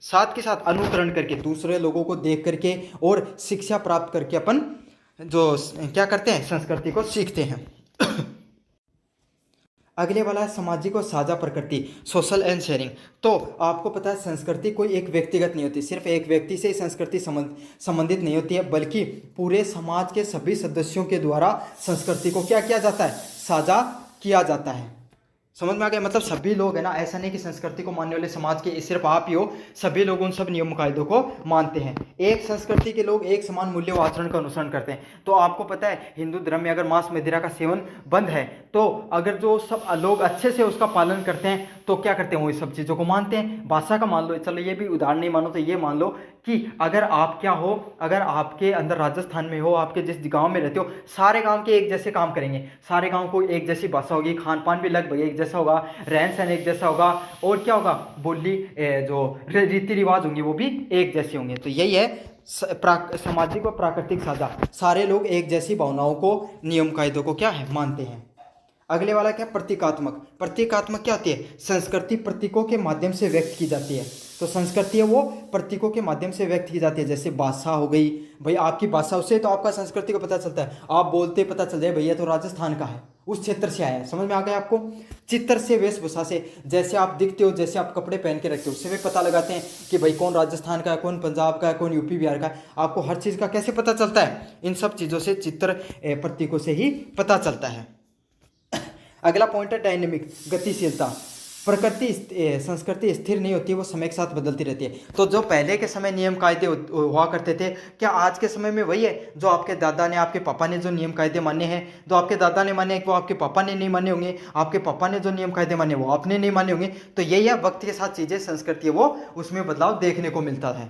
साथ के साथ अनुकरण करके, दूसरे लोगों को देख करके और शिक्षा प्राप्त करके अपन जो क्या करते हैं, संस्कृति को सीखते हैं। अगले वाला है सामाजिक और साझा प्रकृति, सोशल एंड शेयरिंग। तो आपको पता है संस्कृति कोई एक व्यक्तिगत नहीं होती, सिर्फ एक व्यक्ति से ही संस्कृति संबंधित नहीं होती है, बल्कि पूरे समाज के सभी सदस्यों के द्वारा संस्कृति को क्या किया जाता है, साझा किया जाता है। समझ में आ गया, मतलब सभी लोग है ना, ऐसा नहीं कि संस्कृति को मानने वाले समाज के सिर्फ आप ही हो, सभी लोग उन सब नियम कायदों को मानते हैं। एक संस्कृति के लोग एक समान मूल्य व आचरण का अनुसरण करते हैं। तो आपको पता है हिंदू धर्म में अगर मांस मदिरा का सेवन बंद है, तो अगर जो सब लोग अच्छे से उसका पालन करते हैं तो क्या करते हैं, वो इस सब चीज़ों को मानते हैं। भाषा का मान लो, चलो ये भी उदाहरण नहीं मानो तो ये मान लो कि अगर आप क्या हो, अगर आपके अंदर राजस्थान में हो, आपके जिस गांव में रहते हो, सारे गांव के एक जैसे काम करेंगे, सारे गांव को एक जैसी भाषा होगी, खान पान भी लगभग एक जैसा होगा, रहन सहन एक जैसा होगा, और क्या होगा, बोली जो रीति रिवाज होंगे वो भी एक जैसे होंगे। तो यही है सामाजिक और प्राकृतिक साझा, सारे लोग एक जैसी भावनाओं को, नियम कायदों को क्या है, मानते हैं। अगले वाला क्या, प्रतीकात्मक। प्रतीकात्मक क्या होती है, संस्कृति प्रतीकों के माध्यम से व्यक्त की जाती है। तो संस्कृति है वो प्रतीकों के माध्यम से व्यक्त की जाती है। जैसे भाषा हो गई, भाई आपकी भाषा, उससे तो आपका संस्कृति को पता चलता है, आप बोलते पता चल जाए भैया तो राजस्थान का है, उस क्षेत्र से आया है। समझ में आ गया आपको। चित्र से, वेशभूषा से, जैसे आप दिखते हो, जैसे आप कपड़े पहन के रखते हो, उससे भी पता लगाते हैं कि भाई कौन राजस्थान का है, कौन पंजाब का है, कौन यूपी बिहार का है। आपको हर चीज़ का कैसे पता चलता है, इन सब चीज़ों से, चित्र प्रतीकों से ही पता चलता है। अगला पॉइंट है डायनेमिक, गतिशीलता। प्रकृति संस्कृति स्थिर नहीं होती है, वो समय के साथ बदलती रहती है। तो जो पहले के समय नियम कायदे हुआ करते थे, क्या आज के समय में वही है जो आपके दादा ने, आपके पापा ने जो नियम कायदे माने हैं, जो आपके दादा ने माने वो आपके पापा ने नहीं माने होंगे, आपके पापा ने जो नियम कायदे माने वो आपने नहीं माने होंगे। तो यही है, वक्त के साथ चीज़ें, संस्कृति है वो, उसमें बदलाव देखने को मिलता है।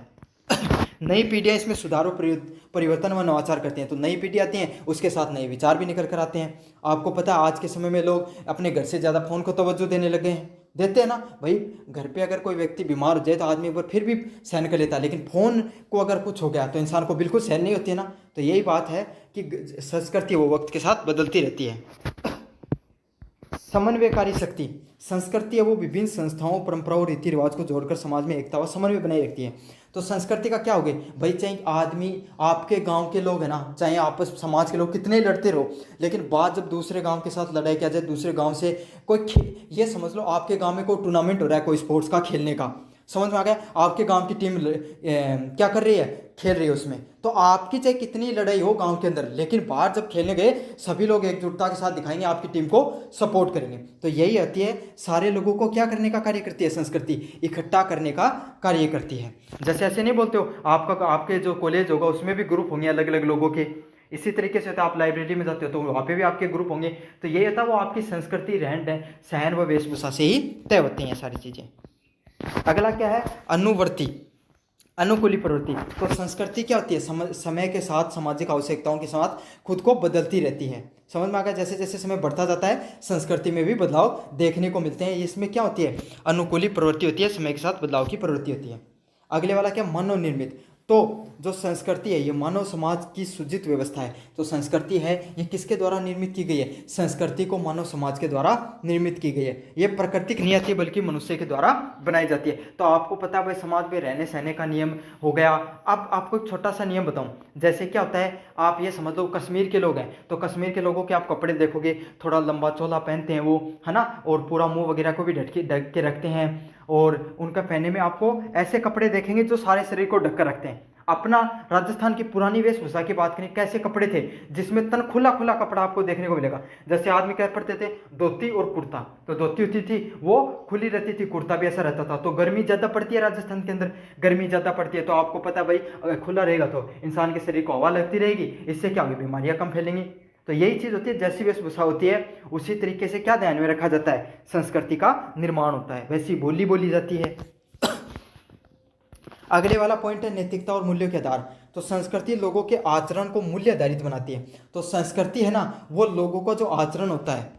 नई पीढ़ियाँ इसमें सुधार और परिवर्तन व नवाचार करती हैं। तो नई पीढ़ी आती हैं, उसके साथ नए विचार भी निकल कर आते हैं। आपको पता है आज के समय में लोग अपने घर से ज़्यादा फ़ोन को तवज्जो देने लगे हैं, देते हैं ना भाई। घर पे अगर कोई व्यक्ति बीमार हो जाए तो आदमी पर फिर भी सहन कर लेता है, लेकिन फ़ोन को अगर कुछ हो गया तो इंसान को बिल्कुल सहन नहीं होती है ना। तो यही बात है कि संस्कृति वो वक्त के साथ बदलती रहती है। समन्वयकारी शक्ति, संस्कृति है वो विभिन्न संस्थाओं, परंपराओं, रीति रिवाज को जोड़कर समाज में एकता व समन्वय बनाए रखती है। तो संस्कृति का क्या हो गया भाई, चाहे आदमी, आपके गांव के लोग है ना, चाहे आपस समाज के लोग कितने लड़ते रहो, लेकिन बात जब दूसरे गांव के साथ लड़ाई किया जाए, दूसरे गांव से कोई ये समझ लो आपके गांव में कोई टूर्नामेंट हो रहा है कोई स्पोर्ट्स का, खेलने का, समझ में आ गया, आपके गांव की टीम क्या कर रही है, खेल रही है उसमें, तो आपकी चाहे कितनी लड़ाई हो गांव के अंदर, लेकिन बाहर जब खेलने गए सभी लोग एकजुटता के साथ दिखाएंगे, आपकी टीम को सपोर्ट करेंगे। तो यही होती है, सारे लोगों को क्या करने का कार्य करती है संस्कृति, इकट्ठा करने का कार्य करती है। जैसे ऐसे नहीं बोलते हो, आपके जो कॉलेज होगा उसमें भी ग्रुप होंगे अलग अलग लोगों के, इसी तरीके से होता है, आप लाइब्रेरी में जाते हो तो वहाँ पे भी आपके ग्रुप होंगे। तो यही होता है, वो आपकी संस्कृति, रहन सहन व वेशभूषा से ही तय होती हैं सारी चीज़ें। अगला क्या है, अनुवर्ती, अनुकूली प्रवृत्ति। तो संस्कृति क्या होती है, समय के साथ सामाजिक आवश्यकताओं के साथ खुद को बदलती रहती है। समझ में आ गया, जैसे जैसे समय बढ़ता जाता है संस्कृति में भी बदलाव देखने को मिलते हैं। इसमें क्या होती है, अनुकूली प्रवृत्ति होती है, समय के साथ बदलाव की प्रवृत्ति होती है। अगले वाला क्या, मनोनिर्मित। तो जो संस्कृति है ये मानव समाज की सुजित व्यवस्था है। तो संस्कृति है ये किसके द्वारा निर्मित की गई है, संस्कृति को मानव समाज के द्वारा निर्मित की गई है। ये प्राकृतिक नहीं आती बल्कि मनुष्य के द्वारा बनाई जाती है। तो आपको पता है भाई समाज में रहने सहने का नियम हो गया। अब आपको एक छोटा सा नियम बताऊं, जैसे क्या होता है, आप ये समझ लो कश्मीर के लोग हैं, तो कश्मीर के लोगों के आप कपड़े देखोगे थोड़ा लंबा चौड़ा पहनते हैं वो, है ना, और पूरा मुंह वगैरह को भी ढक के रखते हैं, और उनका पहने में आपको ऐसे कपड़े देखेंगे जो सारे शरीर को ढक कर रखते हैं। अपना राजस्थान की पुरानी वेशभूषा की बात करें, कैसे कपड़े थे जिसमें तन खुला खुला कपड़ा आपको देखने को मिलेगा। जैसे आदमी क्या पहनते थे, धोती और कुर्ता, तो धोती होती थी वो खुली रहती थी, कुर्ता भी ऐसा रहता था। तो गर्मी ज़्यादा पड़ती है राजस्थान के अंदर, गर्मी ज़्यादा पड़ती है, तो आपको पता भाई अगर खुला रहेगा तो इंसान के शरीर को हवा लगती रहेगी, इससे क्या होगी, बीमारियाँ कम फैलेंगी। तो यही चीज़ होती है, जैसी वेशभूषा होती है उसी तरीके से क्या ध्यान में रखा जाता है, संस्कृति का निर्माण होता है, वैसी बोली बोली जाती है। अगले वाला पॉइंट है नैतिकता और मूल्यों के आधार। तो संस्कृति लोगों के आचरण को मूल्य आधारित बनाती है। तो संस्कृति है ना, वो लोगों का जो आचरण होता है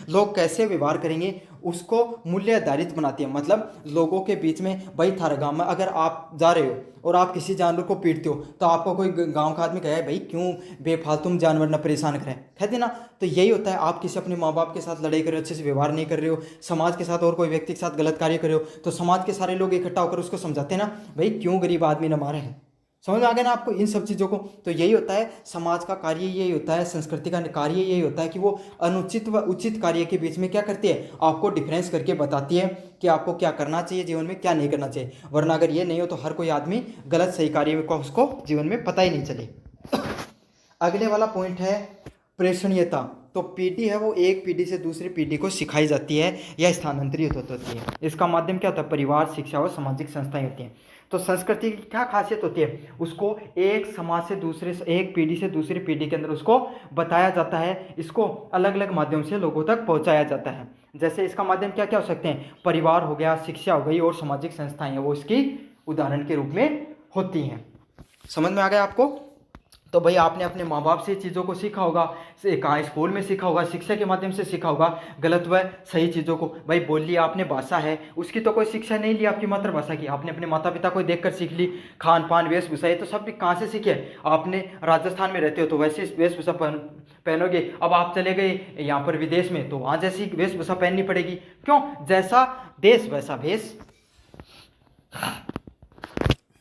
लोग कैसे व्यवहार करेंगे उसको मूल्य आधारित बनाती है। मतलब लोगों के बीच में, भाई थारा गाँव में अगर आप जा रहे हो और आप किसी जानवर को पीटते हो तो आपको कोई गांव का आदमी कहे भाई क्यों बेफालतू जानवर ना परेशान करें, कहते ना। तो यही होता है, आप किसी अपने माँ बाप के साथ लड़ाई कर रहे हो, अच्छे से व्यवहार नहीं कर रहे हो, समाज के साथ और कोई व्यक्ति के साथ गलत कार्य कर रहे हो, तो समाज के सारे लोग इकट्ठा होकर उसको समझाते हैं ना, भाई क्यों गरीब आदमी ना मारे हैं, समझ में आ गया ना आपको इन सब चीज़ों को। तो यही होता है समाज का कार्य, यही होता है संस्कृति का कार्य, यही होता है कि वो अनुचित व उचित कार्य के बीच में क्या करती है, आपको डिफरेंस करके बताती है कि आपको क्या करना चाहिए जीवन में, क्या नहीं करना चाहिए। वरना अगर ये नहीं हो तो हर कोई आदमी गलत सही कार्य को उसको जीवन में पता ही नहीं चले। अगले वाला पॉइंट है प्रेषणीयता। तो पीढ़ी है वो एक पीढ़ी से दूसरी पीढ़ी को सिखाई जाती है या स्थानांतरित होती है। इसका माध्यम क्या होता है, परिवार, शिक्षा और सामाजिक संस्थाएं होती हैं। तो संस्कृति की क्या खासियत होती है, उसको एक समाज से दूसरे, एक पीढ़ी से दूसरी पीढ़ी के अंदर उसको बताया जाता है, इसको अलग अलग माध्यम से लोगों तक पहुंचाया जाता है। जैसे इसका माध्यम क्या क्या हो सकते हैं, परिवार हो गया, शिक्षा हो गई और सामाजिक संस्थाएं हैं वो इसकी उदाहरण के रूप में होती हैं। समझ में आ गया आपको। तो भाई आपने अपने माँ बाप से चीज़ों को सीखा होगा, कहाँ स्कूल में सीखा होगा, शिक्षा के माध्यम से सीखा होगा गलत व सही चीज़ों को। भाई बोल लिया आपने, भाषा है उसकी तो कोई शिक्षा नहीं ली आपकी मातृभाषा की, आपने अपने माता पिता को देखकर सीख ली। खान पान वेशभूषा ये तो सब कहाँ से सीखे, आपने राजस्थान में रहते हो तो वैसे वेशभूषा पहनोगे। अब आप चले गए यहाँ पर विदेश में तो वहाँ जैसी वेशभूषा पहननी पड़ेगी। क्यों, जैसा देश वैसा भेष।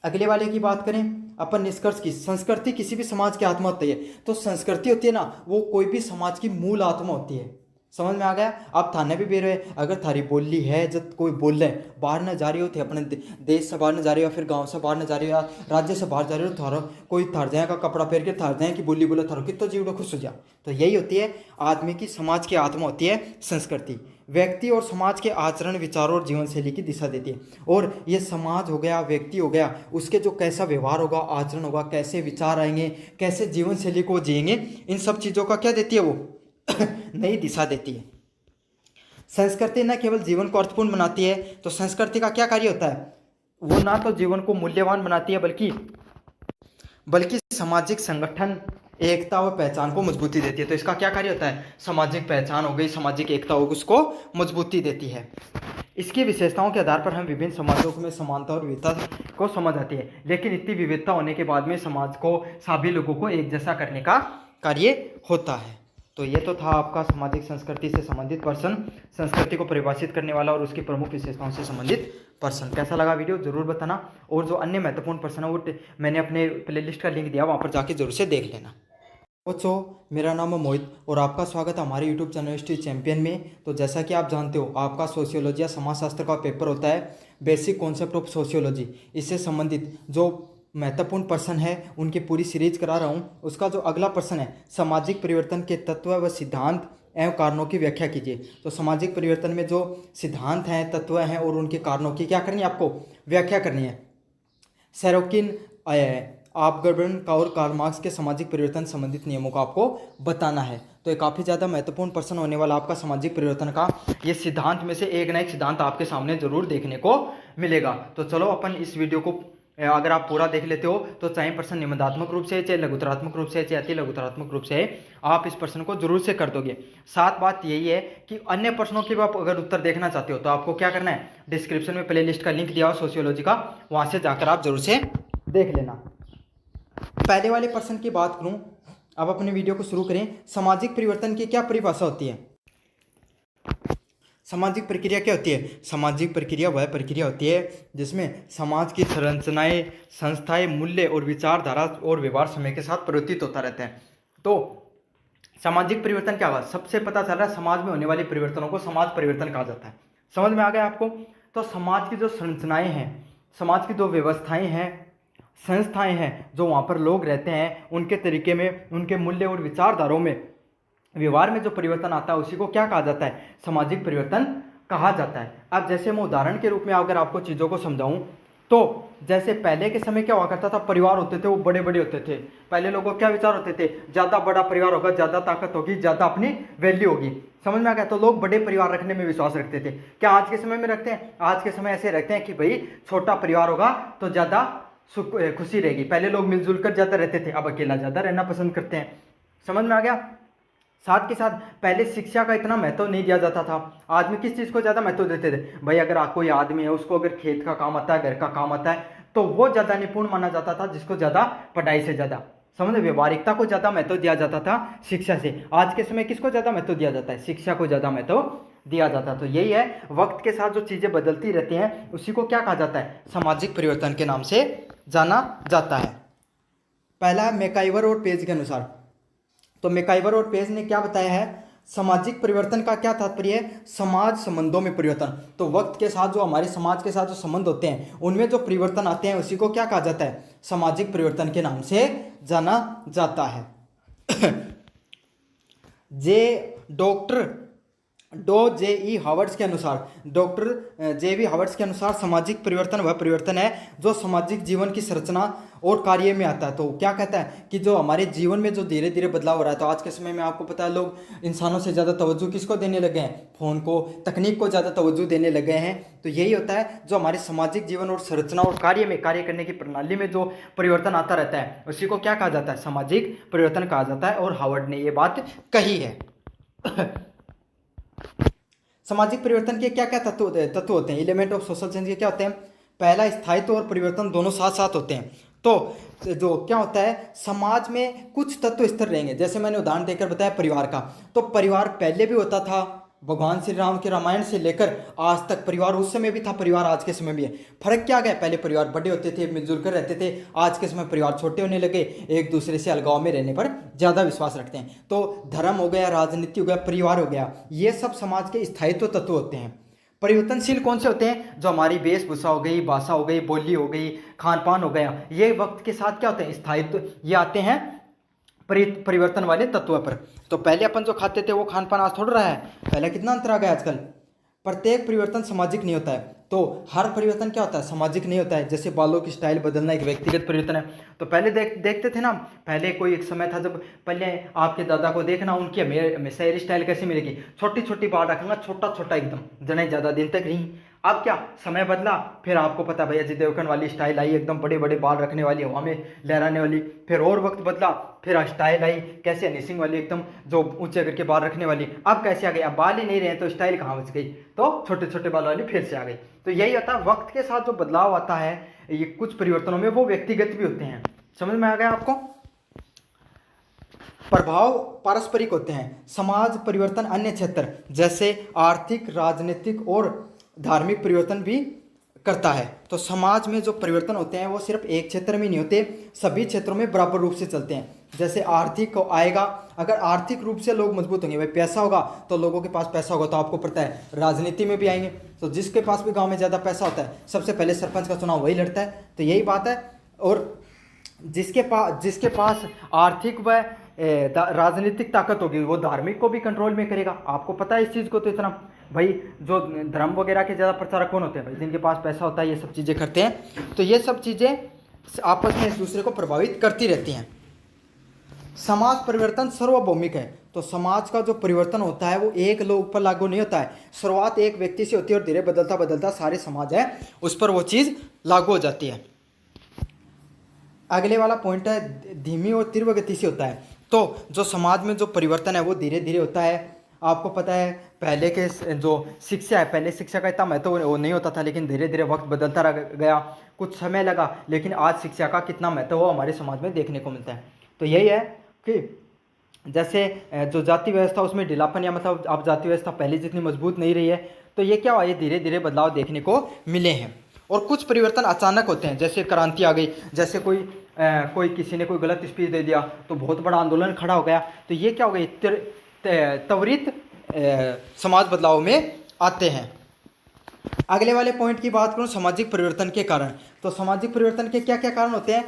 अगले वाले की बात करें अपन निष्कर्ष की, संस्कृति किसी भी समाज की आत्मा होती है। तो संस्कृति होती है ना, वो कोई भी समाज की मूल आत्मा होती है। समझ में आ गया। आप थाने भी बेर है, अगर थारी बोली है, जब कोई बोल रहे बाहर न जा रही हो थे, अपने देश से बाहर न जा रही हो, फिर गांव से बाहर न जा रही हो, या राज्य से बाहर जा रही हो, थारो कोई थार जाए का कपड़ा पहन के थार जाए की बोली बोला थारो कितना जीवड़ो खुश हो जा। तो यही होती है आदमी की, समाज की आत्मा होती है संस्कृति। व्यक्ति और समाज के आचरण, विचारों और जीवन शैली की दिशा देती है। और ये समाज हो गया, व्यक्ति हो गया, उसके जो कैसा व्यवहार होगा, आचरण होगा, कैसे विचार आएंगे, कैसे जीवन शैली को जिएंगे, इन सब चीज़ों का क्या देती है वो नई दिशा देती है। संस्कृति न केवल जीवन को अर्थपूर्ण बनाती है, तो संस्कृति का क्या कार्य होता है, वो ना तो जीवन को मूल्यवान बनाती है बल्कि सामाजिक संगठन, एकता व पहचान को मजबूती देती है। तो इसका क्या कार्य होता है, सामाजिक पहचान हो गई, सामाजिक एकता हो गई, उसको मजबूती देती है। इसकी विशेषताओं के आधार पर हम विभिन्न समाजों में समानता और विविधता को समझ आती है। लेकिन इतनी विविधता होने के बाद में समाज को, सभी लोगों को एक जैसा करने का कार्य होता है। तो ये तो था आपका सामाजिक संस्कृति से संबंधित पर्सन, संस्कृति को परिभाषित करने वाला और उसकी प्रमुख विशेषताओं से संबंधित पर्सन। कैसा लगा वीडियो जरूर बताना। और जो अन्य महत्वपूर्ण पर्सन है वो मैंने अपने प्लेलिस्ट का लिंक दिया, वहाँ पर जाके जरूर से देख लेना। बच्चों, मेरा नाम है मोहित और आपका स्वागत है हमारे यूट्यूब चैनल हिस्ट्री चैंपियन में। तो जैसा कि आप जानते हो, आपका सोशियोलॉजी या समाजशास्त्र का पेपर होता है बेसिक कॉन्सेप्ट ऑफ सोशियोलॉजी। इससे संबंधित जो महत्वपूर्ण पर्सन है उनकी पूरी सीरीज करा रहा हूँ। उसका जो अगला पर्सन है, सामाजिक परिवर्तन के तत्व व सिद्धांत एवं कारणों की व्याख्या कीजिए। तो सामाजिक परिवर्तन में जो सिद्धांत हैं, तत्व हैं और उनके कारणों की क्या करनी है, आपको व्याख्या करनी है। सेरोकिन, आपगर्बन और कार्ल मार्क्स के सामाजिक परिवर्तन संबंधित नियमों को आपको बताना है। तो ये काफ़ी ज़्यादा महत्वपूर्ण पर्सन होने वाला आपका सामाजिक परिवर्तन का। ये सिद्धांत में से एक ना एक सिद्धांत आपके सामने जरूर देखने को मिलेगा। तो चलो अपन इस वीडियो को अगर आप पूरा देख लेते हो तो चाहे प्रश्न निबंधात्मक रूप से, चाहे लघुतरात्मक रूप से, चाहे अति लघुतरात्मक रूप से, आप इस प्रश्न को जरूर से कर दोगे। साथ बात यही है कि अन्य प्रश्नों के भी आप अगर उत्तर देखना चाहते हो तो आपको क्या करना है, डिस्क्रिप्शन में प्लेलिस्ट का लिंक दिया हो सोशियोलॉजी का, वहां से जाकर आप जरूर से देख लेना। पहले वाले प्रश्न की बात करूं, अब अपने वीडियो को शुरू करें। सामाजिक परिवर्तन की क्या परिभाषा होती है? सामाजिक प्रक्रिया क्या होती है? सामाजिक प्रक्रिया वह प्रक्रिया होती है जिसमें समाज की संरचनाएं, संस्थाएं, मूल्य और विचारधारा और व्यवहार समय के साथ परिवर्तित होता रहता है। तो सामाजिक परिवर्तन क्या हुआ, सबसे पता चल रहा है समाज में होने वाले परिवर्तनों को समाज परिवर्तन कहा जाता है। समझ में आ गया आपको? तो समाज की जो संरचनाएं हैं, समाज की जो व्यवस्थाएं हैं, संस्थाएं हैं, जो वहाँ पर लोग रहते हैं, उनके तरीके में, उनके मूल्य और विचारधाराओं में, व्यवहार में जो परिवर्तन आता है उसी को क्या कहा जाता है, सामाजिक परिवर्तन कहा जाता है। अब जैसे मैं उदाहरण के रूप में अगर आपको चीज़ों को समझाऊं तो जैसे पहले के समय क्या हुआ करता था, परिवार होते थे वो बड़े बड़े होते थे। पहले लोगों को क्या विचार होते थे, ज़्यादा बड़ा परिवार होगा, ज़्यादा ताकत होगी, ज़्यादा अपनी वैल्यू होगी। समझ में आ गया? तो लोग बड़े परिवार रखने में विश्वास रखते थे। क्या आज के समय में रखते हैं? आज के समय ऐसे रखते हैं कि भाई छोटा परिवार होगा तो ज़्यादा खुशी रहेगी। पहले लोग मिलजुल कर ज़्यादा रहते थे, अब अकेला ज़्यादा रहना पसंद करते हैं। समझ में आ गया? साथ के साथ पहले शिक्षा का इतना महत्व नहीं दिया जाता था। आदमी किस चीज़ को ज़्यादा महत्व देते थे, भाई अगर कोई आदमी है उसको अगर खेत का काम आता है, घर का काम आता है, तो वो ज़्यादा निपुण माना जाता था, जिसको ज़्यादा पढ़ाई से ज़्यादा समझ, व्यवहारिकता को ज़्यादा महत्व दिया जाता था शिक्षा से। आज के समय किसको ज़्यादा महत्व दिया जाता है, शिक्षा को ज़्यादा महत्व दिया जाता। तो यही है, वक्त के साथ जो चीज़ें बदलती रहती हैं उसी को क्या कहा जाता है, सामाजिक परिवर्तन के नाम से जाना जाता है। पहला है मैकाइवर और पेज के अनुसार। तो मैकाइवर और पेज ने क्या बताया है, सामाजिक परिवर्तन का क्या तात्पर्य है, समाज संबंधों में परिवर्तन। तो वक्त के साथ जो हमारे समाज के साथ जो संबंध होते हैं उनमें जो परिवर्तन आते हैं उसी को क्या कहा जाता है, सामाजिक परिवर्तन के नाम से जाना जाता है। डॉक्टर जे वी हावर्ड्स के अनुसार सामाजिक परिवर्तन वह परिवर्तन है जो सामाजिक जीवन की संरचना और कार्य में आता है। तो क्या कहता है कि जो हमारे जीवन में जो धीरे धीरे बदलाव हो रहा है, तो आज के समय में आपको पता है लोग इंसानों से ज़्यादा तवज्जो किसको देने लगे हैं, फ़ोन को, तकनीक को ज़्यादा तवज्जो देने लगे हैं। तो यही होता है जो हमारे सामाजिक जीवन और संरचना और कार्य करने की प्रणाली में जो परिवर्तन आता रहता है उसी को क्या कहा जाता है, सामाजिक परिवर्तन कहा जाता है। और हावर्ड ने ये बात कही है। सामाजिक परिवर्तन के क्या क्या तत्व होते हैं, एलिमेंट ऑफ सोशल चेंज के क्या होते हैं। पहला, स्थायित्व और परिवर्तन दोनों साथ साथ होते हैं। तो जो क्या होता है, समाज में कुछ तत्व स्थिर रहेंगे। जैसे मैंने उदाहरण देकर बताया परिवार का, तो परिवार पहले भी होता था, भगवान श्री राम के रामायण से लेकर आज तक परिवार उस समय भी था, परिवार आज के समय भी है। फर्क क्या गया, पहले परिवार बड़े होते थे, मिलजुल कर रहते थे, आज के समय परिवार छोटे होने लगे, एक दूसरे से अलगाव में रहने पर ज़्यादा विश्वास रखते हैं। तो धर्म हो गया, राजनीति हो गया, परिवार हो गया, ये सब समाज के स्थायित्व तत्व होते हैं। परिवर्तनशील कौन से होते हैं, जो हमारी वेशभूषा हो गई, भाषा हो गई, बोली हो गई, खान पान हो गया, ये वक्त के साथ क्या होते हैं, स्थायित्व, ये आते हैं परिवर्तन वाले तत्वों पर। तो पहले अपन जो खाते थे वो खान पान आज थोड़ा रहा है, पहले कितना अंतर आ गया आजकल। प्रत्येक परिवर्तन सामाजिक नहीं होता है, तो हर परिवर्तन क्या होता है, सामाजिक नहीं होता है। जैसे बालों की स्टाइल बदलना एक व्यक्तिगत परिवर्तन है। तो पहले देखते थे ना, पहले कोई एक समय था जब पहले आपके दादा को देखना, उनकी हमेशा हेयर स्टाइल कैसी मिलेगी, छोटी छोटी बाल रखूंगा, छोटा छोटा एकदम, जने ज़्यादा दिन तक नहीं। अब क्या समय बदला, फिर आपको पता भैया अजय देवगन वाली स्टाइल आई, एकदम बड़े बड़े बाल रखने वाली, हवा में लहराने वाली। फिर और वक्त बदला, फिर स्टाइल आई कैसे, हनी सिंह वाली, एकदम जो ऊंचे करके बाल रखने वाली। अब कैसे आ गई, अब बाल ही नहीं रहे तो स्टाइल कहाँ बच गई, तो छोटे छोटे बाल वाली फिर से आ गई। तो यही होता है, वक्त के साथ जो बदलाव आता है, ये कुछ परिवर्तनों में वो व्यक्तिगत भी होते हैं। समझ में आ गया आपको। प्रभाव पारस्परिक होते हैं। समाज परिवर्तन अन्य क्षेत्र जैसे आर्थिक, राजनीतिक और धार्मिक परिवर्तन भी करता है। तो समाज में जो परिवर्तन होते हैं वो सिर्फ एक क्षेत्र में नहीं होते, सभी क्षेत्रों में बराबर रूप से चलते हैं। जैसे आर्थिक आएगा, अगर आर्थिक रूप से लोग मजबूत होंगे, भाई पैसा होगा तो लोगों के पास पैसा होगा, तो आपको पता है राजनीति में भी आएंगे। तो जिसके पास भी गांव में ज़्यादा पैसा होता है सबसे पहले सरपंच का चुनाव वही लड़ता है। तो यही बात है। और जिसके पास आर्थिक व राजनीतिक ताकत होगी वो धार्मिक को भी कंट्रोल में करेगा। आपको पता है इस चीज़ को। तो इतना भाई जो धर्म वगैरह के ज़्यादा प्रचारक कौन होते हैं, भाई जिनके पास पैसा होता है, ये सब चीज़ें करते हैं। तो ये सब चीज़ें आपस में एक दूसरे को प्रभावित करती रहती हैं। समाज परिवर्तन सार्वभौमिक है। तो समाज का जो परिवर्तन होता है वो एक लोग पर लागू नहीं होता है। शुरुआत एक व्यक्ति से होती है और धीरे बदलता बदलता सारे समाज है उस पर वो चीज़ लागू हो जाती है। अगले वाला पॉइंट है, धीमी और तीव्र गति से होता है। तो जो समाज में जो परिवर्तन है वो धीरे धीरे होता है। आपको पता है पहले के जो शिक्षा है, पहले शिक्षा का इतना महत्व वो नहीं होता था, लेकिन धीरे धीरे वक्त बदलता रह गया, कुछ समय लगा, लेकिन आज शिक्षा का कितना महत्व वो हमारे समाज में देखने को मिलता है। तो यही है कि जैसे जो जाति व्यवस्था उसमें ढीलापन, या मतलब अब जाति व्यवस्था पहले जितनी मजबूत नहीं रही है। तो ये क्या हुआ, ये धीरे धीरे बदलाव देखने को मिले हैं। और कुछ परिवर्तन अचानक होते हैं, जैसे क्रांति आ गई, जैसे कोई किसी ने कोई गलत स्पीच दे दिया तो बहुत बड़ा आंदोलन खड़ा हो गया। तो ये क्या हो गई, त्वरित समाज बदलाव में आते हैं। अगले वाले पॉइंट की बात करूं, सामाजिक परिवर्तन के कारण। तो सामाजिक परिवर्तन के क्या क्या कारण होते हैं,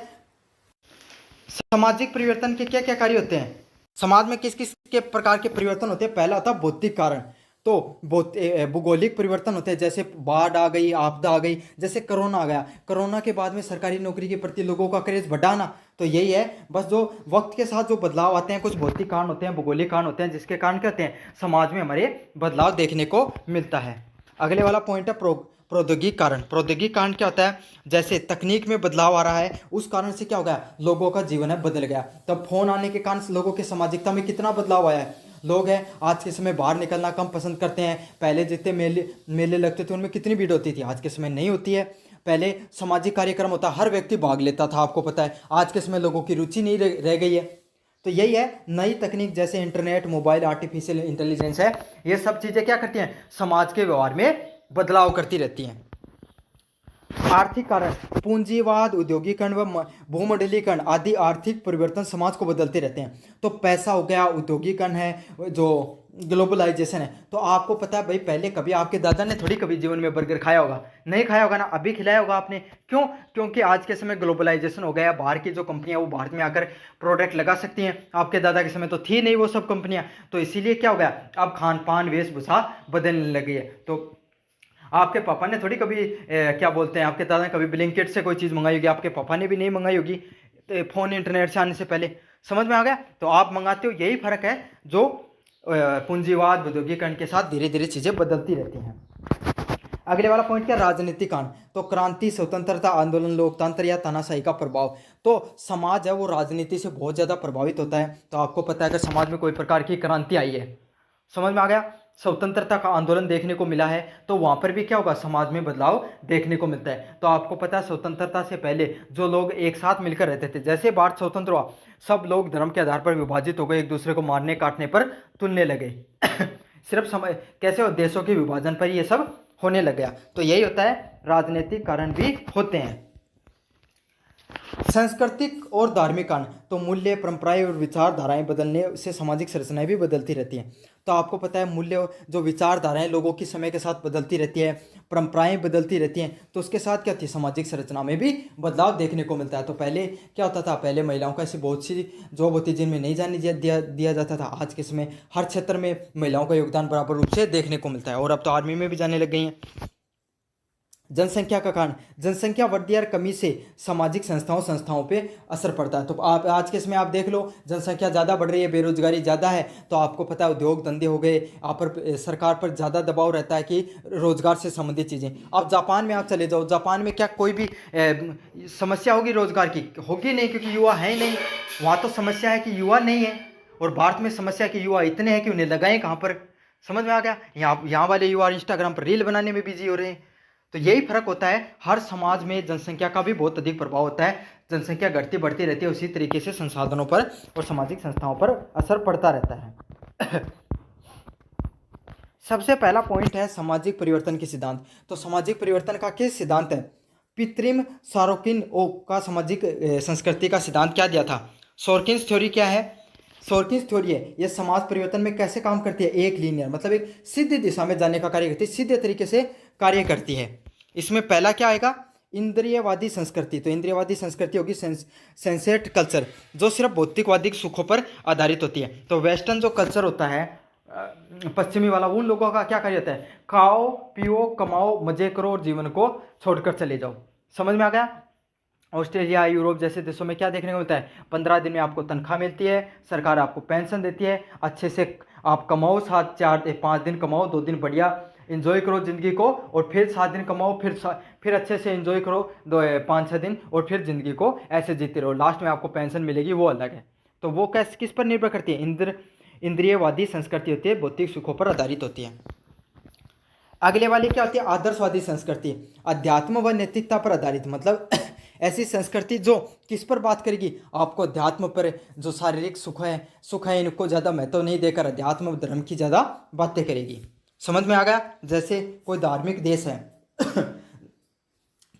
सामाजिक परिवर्तन के क्या क्या कार्य होते हैं, समाज में किस किस के प्रकार के परिवर्तन होते हैं। पहला होता है भौतिक कारण। तो भूगोलिक परिवर्तन होते हैं, जैसे बाढ़ आ गई, आपदा आ गई, जैसे कोरोना आ गया। कोरोना के बाद में सरकारी नौकरी के प्रति लोगों का क्रेज बढ़ा ना। तो यही है बस, जो वक्त के साथ जो बदलाव आते हैं, कुछ भौतिक कारण होते हैं, भूगोलिक कारण होते हैं, जिसके कारण क्या होते हैं, समाज में हमारे बदलाव देखने को मिलता है। अगले वाला पॉइंट है प्रौद्योगिक कारण। प्रौद्योगिक कारण क्या होता है, जैसे तकनीक में बदलाव आ रहा है, उस कारण से क्या हो गया, लोगों का जीवन है बदल गया। तब फोन आने के कारण लोगों की सामाजिकता में कितना बदलाव आया है। लोग हैं आज के समय बाहर निकलना कम पसंद करते हैं। पहले जितने मेले लगते थे उनमें कितनी भीड़ होती थी, आज के समय नहीं होती है। पहले सामाजिक कार्यक्रम होता, हर व्यक्ति भाग लेता था, आपको पता है। आज के समय लोगों की रुचि नहीं रह गई है। तो यही है, नई तकनीक जैसे इंटरनेट, मोबाइल, आर्टिफिशियल इंटेलिजेंस है, ये सब चीज़ें क्या करती हैं, समाज के व्यवहार में बदलाव करती रहती हैं। आर्थिक कारण पूंजीवाद, औद्योगिकरण व भूमंडलीकरण आदि आर्थिक परिवर्तन समाज को बदलते रहते हैं। तो पैसा हो गया, औद्योगिकरण है, जो ग्लोबलाइजेशन है। तो आपको पता है भाई, पहले कभी आपके दादा ने थोड़ी कभी जीवन में बर्गर खाया होगा, नहीं खाया होगा ना, अभी खिलाया होगा आपने। क्यों? क्योंकि आज के समय ग्लोबलाइजेशन हो गया, बाहर की जो कंपनियां वो भारत में आकर प्रोडक्ट लगा सकती हैं। आपके दादा के समय तो थी नहीं वो सब कंपनियां, तो इसीलिए क्या हो गया, अब खान पान वेशभूषा बदलने लगी है। तो आपके पापा ने थोड़ी कभी क्या बोलते हैं, आपके दादा ने कभी ब्लिंकिट से कोई चीज़ मंगाई होगी, आपके पापा ने भी नहीं मंगाई होगी फ़ोन इंटरनेट से आने से पहले। समझ में आ गया? तो आप मंगाते हो, यही फर्क है जो पूंजीवाद, औद्योगिकरण के साथ धीरे धीरे चीज़ें बदलती रहती हैं। अगले वाला पॉइंट क्या, राजनीतिक कांड। तो क्रांति, स्वतंत्रता आंदोलन, लोकतंत्र या तानाशाही का प्रभाव। तो समाज है वो राजनीति से बहुत ज़्यादा प्रभावित होता है। तो आपको पता है अगर समाज में कोई प्रकार की क्रांति आई है, समझ में आ गया, स्वतंत्रता का आंदोलन देखने को मिला है, तो वहां पर भी क्या होगा, समाज में बदलाव देखने को मिलता है। तो आपको पता है स्वतंत्रता से पहले जो लोग एक साथ मिलकर रहते थे, जैसे भारत स्वतंत्र हुआ, सब लोग धर्म के आधार पर विभाजित हो गए, एक दूसरे को मारने काटने पर तुलने लगे। सिर्फ समय कैसे हो, देशों के विभाजन पर ये सब होने लग गया। तो यही होता है, राजनीतिक कारण भी होते हैं। सांस्कृतिक और धार्मिक कारण। तो मूल्य, परंपराएं और विचारधाराएं बदलने से सामाजिक संरचनाएं भी बदलती रहती हैं। तो आपको पता है मूल्य, जो विचारधाराएं लोगों की समय के साथ बदलती रहती है, परंपराएं बदलती रहती हैं, तो उसके साथ क्या थी, सामाजिक संरचना में भी बदलाव देखने को मिलता है। तो पहले क्या होता था, पहले महिलाओं का ऐसी बहुत सी जॉब होती जिनमें नहीं जाने दिया जाता था। आज के समय हर क्षेत्र में महिलाओं का योगदान बराबर रूप से देखने को मिलता है, और अब तो आर्मी में भी जाने लग गई हैं। जनसंख्या का कारण, जनसंख्या वृद्धि और कमी से सामाजिक संस्थाओं पे असर पड़ता है। तो आप आज के समय आप देख लो, जनसंख्या ज़्यादा बढ़ रही है, बेरोजगारी ज़्यादा है, तो आपको पता है उद्योग धंधे हो गए, आप पर सरकार पर ज़्यादा दबाव रहता है कि रोजगार से संबंधित चीज़ें। अब जापान में आप चले जाओ, जापान में क्या कोई भी समस्या होगी रोजगार की? होगी नहीं, क्योंकि युवा है ही नहीं। वहाँ तो समस्या है कि युवा नहीं है, और भारत में समस्या है कि युवा इतने हैं कि उन्हें लगाएं कहाँ पर। समझ में आ गया? यहाँ वाले युवा इंस्टाग्राम पर रील बनाने में बिजी हो रहे हैं। तो यही फर्क होता है, हर समाज में जनसंख्या का भी बहुत अधिक प्रभाव होता है। जनसंख्या घटती बढ़ती रहती है, उसी तरीके से संसाधनों पर और सामाजिक संस्थाओं पर असर पड़ता रहता है। सबसे पहला पॉइंट है सामाजिक परिवर्तन के सिद्धांत। तो सामाजिक परिवर्तन का क्या सिद्धांत है? पित्रिम सारोकिन ओ का सामाजिक संस्कृति का सिद्धांत क्या दिया था? सोरकिन्स थ्योरी क्या है? सोरकिन्स थ्योरी है, ये समाज परिवर्तन में कैसे काम करती है, एक लीनियर मतलब एक सीधी दिशा में जाने का कार्य करती है, सीधे तरीके से कार्य करती है। इसमें पहला क्या आएगा? इंद्रियवादी संस्कृति। तो इंद्रियवादी संस्कृति होगी सेंसेट कल्चर, जो सिर्फ भौतिकवादी सुखों पर आधारित होती है। तो वेस्टर्न जो कल्चर होता है, पश्चिमी वाला, उन लोगों का क्या कार्य होता है? खाओ पियो कमाओ मजे करो और जीवन को छोड़कर चले जाओ। समझ में आ गया? ऑस्ट्रेलिया, यूरोप जैसे देशों में क्या देखने को मिलता है? 15 दिन में आपको तनख्वाह मिलती है, सरकार आपको पेंशन देती है, अच्छे से आप कमाओ, 5 दिन कमाओ, 2 दिन बढ़िया एंजॉय करो ज़िंदगी को, और फिर 7 दिन कमाओ, फिर अच्छे से एंजॉय करो 5-6 दिन, और फिर ज़िंदगी को ऐसे जीते रहो, लास्ट में आपको पेंशन मिलेगी, वो अलग है। तो वो किस पर निर्भर करती है? इंद्रियवादी संस्कृति होती है, भौतिक सुखों पर आधारित होती है। अगले वाली क्या होती है? आदर्शवादी संस्कृति, अध्यात्म व नैतिकता पर आधारित। मतलब ऐसी संस्कृति जो किस पर बात करेगी? आपको अध्यात्म पर, जो शारीरिक सुख है इनको ज़्यादा महत्व नहीं देकर अध्यात्म धर्म की ज़्यादा बातें करेगी। समझ में आ गया? जैसे कोई धार्मिक देश है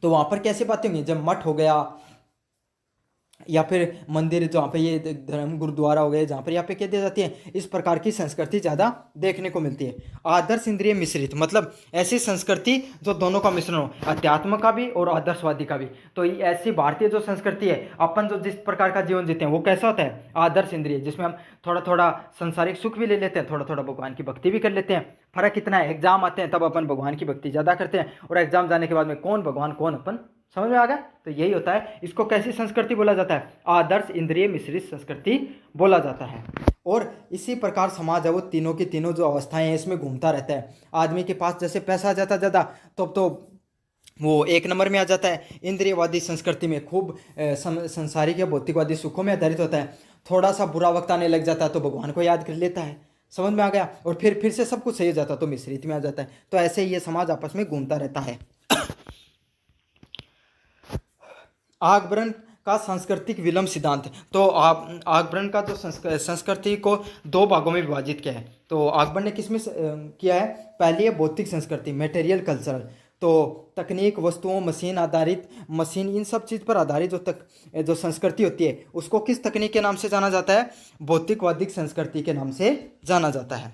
तो वहाँ पर कैसे बातें होंगी? जब मठ हो गया, या फिर मंदिर जहाँ पे ये धर्म गुरुद्वारा हो गए, जहाँ पर यहाँ पे क्या दी जाती है, इस प्रकार की संस्कृति ज़्यादा देखने को मिलती है। आदर्श इंद्रिय मिश्रित, मतलब ऐसी संस्कृति जो दोनों का मिश्रण हो, अध्यात्म का भी और आदर्शवादी का भी। तो ऐसी भारतीय जो संस्कृति है, अपन जो जिस प्रकार का जीवन जीते हैं वो कैसा होता है? आदर्श इंद्रिय, जिसमें हम थोड़ा थोड़ा संसारिक सुख भी ले लेते हैं, थोड़ा थोड़ा भगवान की भक्ति भी कर लेते हैं। फर्क इतना है, एग्जाम आते हैं तब अपन भगवान की भक्ति ज़्यादा करते हैं, और एग्जाम जाने के बाद में कौन भगवान कौन अपन। समझ में आ गया? तो यही होता है। इसको कैसी संस्कृति बोला जाता है? आदर्श इंद्रिय मिश्रित संस्कृति बोला जाता है। और इसी प्रकार समाज है वो तीनों की तीनों जो अवस्थाएं हैं इसमें घूमता रहता है। आदमी के पास जैसे पैसा आ जाता ज़्यादा तो वो एक नंबर में आ जाता है। इंद्रियवादी संस्कृति में खूब संसारिक या भौतिकवादी सुखों में आधारित होता है। थोड़ा सा बुरा वक्त आने लग जाता है तो भगवान को याद कर लेता है। समझ में आ गया? और फिर से सब कुछ सही हो जाता है तो मिश्रित में आ जाता है। तो ऐसे ही ये समाज आपस में घूमता रहता है। आगबर्न का सांस्कृतिक विलंब सिद्धांत। तो आगबर्न का जो संस्कृति को 2 भागों में विभाजित किया है। तो आगबर्न ने किसमें किया है? पहली है भौतिक संस्कृति, मेटेरियल कल्चर। तो तकनीक, वस्तुओं, मशीन आधारित, मशीन इन सब चीज़ पर आधारित जो संस्कृति होती है उसको किस तकनीक के नाम से जाना जाता है? भौतिकवादी संस्कृति के नाम से जाना जाता है।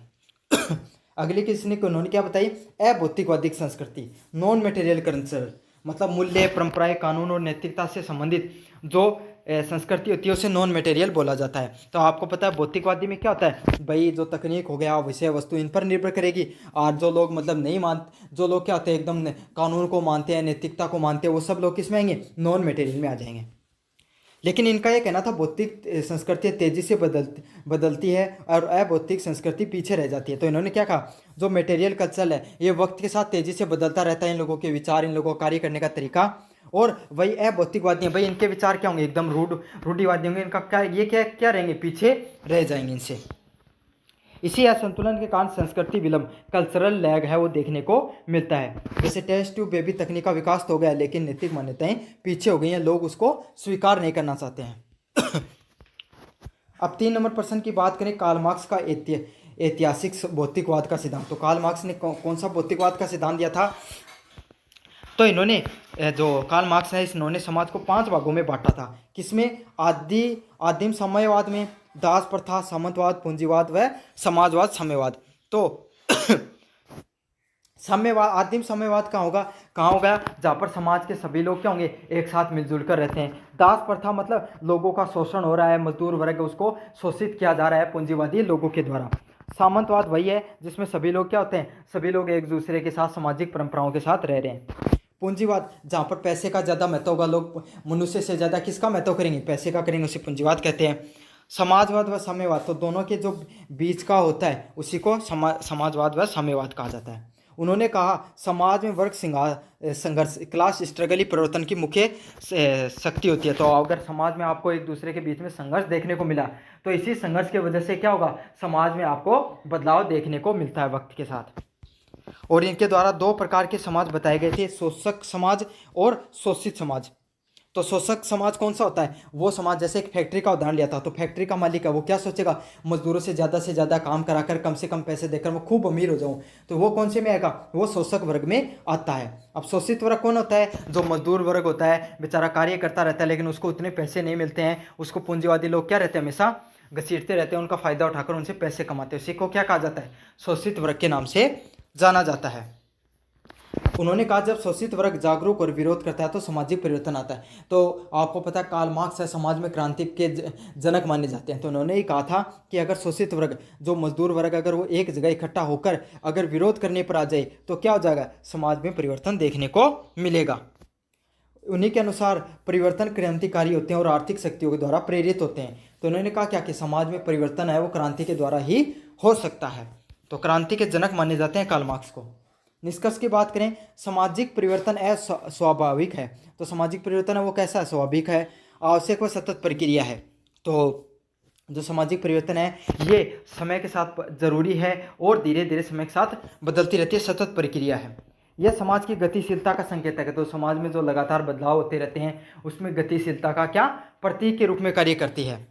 अगली किसने उन्होंने क्या बताई? अभौतिकवादी संस्कृति, नॉन मटेरियल कल्चर, मतलब मूल्य, परंपराएं, कानून और नैतिकता से संबंधित जो संस्कृति होती है उसे नॉन मटेरियल बोला जाता है। तो आपको पता है भौतिकवादी में क्या होता है भाई, जो तकनीक हो गया, विषय वस्तु, इन पर निर्भर करेगी। और जो लोग मतलब नहीं मानते, जो लोग क्या होते हैं एकदम कानून को मानते हैं, नैतिकता को मानते हैं, वो सब लोग किस में आएंगे? नॉन मटेरियल में आ जाएंगे। लेकिन इनका ये कहना था भौतिक संस्कृति तेजी से बदलती है और अभौतिक संस्कृति पीछे रह जाती है। तो इन्होंने क्या कहा, जो मटेरियल कल्चर है ये वक्त के साथ तेजी से बदलता रहता है, इन लोगों के विचार, इन लोगों का कार्य करने का तरीका। और वही अभौतिकवादी हैं भाई, इनके विचार क्या होंगे? एकदम रूढ़िवादी होंगे। इनका क्या रहेंगे? पीछे रह जाएंगे इनसे। इसी असंतुलन के कारण संस्कृति विलंब, कल्चरल लैग है वो देखने को मिलता है। जैसे टेस्ट ट्यूब बेबी तकनीक का विकास तो हो गया, लेकिन नैतिक मान्यताएं पीछे हो गई हैं, लोग उसको स्वीकार नहीं करना चाहते हैं। अब 3 नंबर प्रश्न की बात करें, कार्ल मार्क्स का ऐतिहासिक भौतिकवाद का सिद्धांत। तो कार्ल मार्क्स ने कौन सा भौतिकवाद का सिद्धांत दिया था? तो इन्होंने जो कार्ल मार्क्स है इन्होंने समाज को 5 भागों में बांटा था। किसमें? आदिम साम्यवाद में, दास प्रथा, सामंतवाद, पूंजीवाद व समाजवाद, साम्यवाद। तो साम्यवाद, आदिम साम्यवाद कहाँ होगा? जहाँ पर समाज के सभी लोग क्या होंगे? एक साथ मिलजुल कर रहते हैं। दास प्रथा मतलब लोगों का शोषण हो रहा है, मजदूर वर्ग उसको शोषित किया जा रहा है पूंजीवादी लोगों के द्वारा। सामंतवाद वही है जिसमें सभी लोग क्या होते हैं? सभी लोग एक दूसरे के साथ सामाजिक परंपराओं के साथ रह रहे हैं। पूंजीवाद जहाँ पर पैसे का ज़्यादा महत्व होगा, लोग मनुष्य से ज़्यादा किसका महत्व करेंगे? पैसे का करेंगे, उसे पूंजीवाद कहते हैं। समाजवाद व साम्यवाद, तो दोनों के जो बीच का होता है उसी को समाजवाद व साम्यवाद कहा जाता है। उन्होंने कहा समाज में वर्ग संघर्ष, क्लास स्ट्रगल ही परिवर्तन की मुख्य शक्ति होती है। तो अगर समाज में आपको एक दूसरे के बीच में संघर्ष देखने को मिला तो इसी संघर्ष की वजह से क्या होगा? समाज में आपको बदलाव देखने को मिलता है वक्त के साथ। और इनके द्वारा 2 प्रकार के समाज बताए गए थे, शोषक समाज और शोषित समाज। तो शोषक समाज कौन सा होता है? वो समाज, जैसे एक फैक्ट्री का उदाहरण लिया था, तो फैक्ट्री का मालिक है वो क्या सोचेगा? मजदूरों से ज़्यादा काम कराकर कम से कम पैसे देकर मैं खूब अमीर हो जाऊं। तो वो कौन से में आएगा? वो शोषक वर्ग में आता है। अब शोषित वर्ग कौन होता है? जो मजदूर वर्ग होता है, बेचारा कार्य करता रहता है लेकिन उसको उतने पैसे नहीं मिलते हैं, उसको पूंजीवादी लोग क्या रहते हैं? हमेशा घसीटते रहते हैं, उनका फायदा उठाकर उनसे पैसे कमाते हैं। उसी को क्या कहा जाता है? शोषित वर्ग के नाम से जाना जाता है। उन्होंने कहा जब शोषित वर्ग जागरूक और विरोध करता है तो सामाजिक परिवर्तन आता है। तो आपको पता है कार्ल मार्क्स है समाज में क्रांति के जनक माने जाते हैं। तो उन्होंने ही कहा था कि अगर शोषित वर्ग, जो मजदूर वर्ग, अगर वो एक जगह इकट्ठा होकर अगर विरोध करने पर आ जाए तो क्या हो जाएगा? समाज में परिवर्तन देखने को मिलेगा। उन्हीं के अनुसार परिवर्तन क्रांतिकारी होते हैं और आर्थिक शक्तियों के द्वारा प्रेरित होते हैं। तो उन्होंने कहा क्या कि समाज में परिवर्तन है वो क्रांति के द्वारा ही हो सकता है। तो क्रांति के जनक माने जाते हैं कार्ल मार्क्स को। निष्कर्ष की बात करें, सामाजिक परिवर्तन स्वाभाविक है। तो सामाजिक परिवर्तन है वो कैसा है? स्वाभाविक है, आवश्यक व सतत प्रक्रिया है। तो जो सामाजिक परिवर्तन है ये समय के साथ जरूरी है और धीरे धीरे समय के साथ बदलती रहती है, सतत प्रक्रिया है। यह समाज की गतिशीलता का संकेत है। तो समाज में जो लगातार बदलाव होते रहते हैं उसमें गतिशीलता का क्या प्रतीक के रूप में कार्य करती है।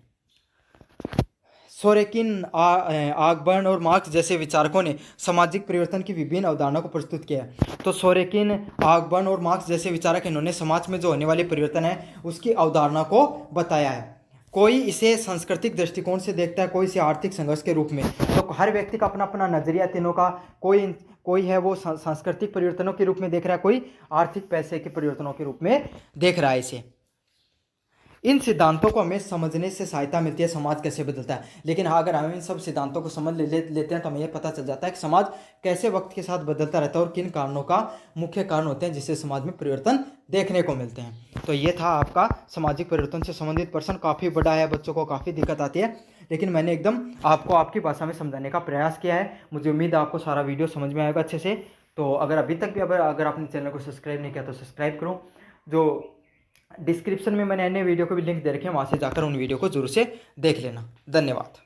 सोरेकिन, आगबर्न और मार्क्स जैसे विचारकों ने सामाजिक परिवर्तन की विभिन्न अवधारणाओं को प्रस्तुत किया है। तो सोरेकिन, आगबर्न और मार्क्स जैसे विचारक इन्होंने समाज में जो होने वाले परिवर्तन है उसकी अवधारणा को बताया है। कोई इसे सांस्कृतिक दृष्टिकोण से देखता है, कोई इसे आर्थिक संघर्ष के रूप में। तो हर व्यक्ति का अपना अपना नजरिया तीनों का, कोई है वो सांस्कृतिक परिवर्तनों के रूप में देख रहा है, कोई आर्थिक पैसे के परिवर्तनों के रूप में देख रहा है इसे। इन सिद्धांतों को हमें समझने से सहायता मिलती है समाज कैसे बदलता है। लेकिन अगर हम इन सब सिद्धांतों को समझ लेते हैं तो हमें यह पता चल जाता है कि समाज कैसे वक्त के साथ बदलता रहता है और किन कारणों का मुख्य कारण होते हैं जिससे समाज में परिवर्तन देखने को मिलते हैं। तो ये था आपका सामाजिक परिवर्तन से संबंधित प्रश्न। काफ़ी बड़ा है, बच्चों को काफ़ी दिक्कत आती है, लेकिन मैंने एकदम आपको आपकी भाषा में समझाने का प्रयास किया है। मुझे उम्मीद है आपको सारा वीडियो समझ में आएगा अच्छे से। तो अगर अभी तक भी अगर आपने चैनल को सब्सक्राइब नहीं किया तो सब्सक्राइब करो। जो डिस्क्रिप्शन में मैंने अन्य वीडियो को भी लिंक दे रखे हैं, वहाँ से जाकर उन वीडियो को जरूर से देख लेना। धन्यवाद।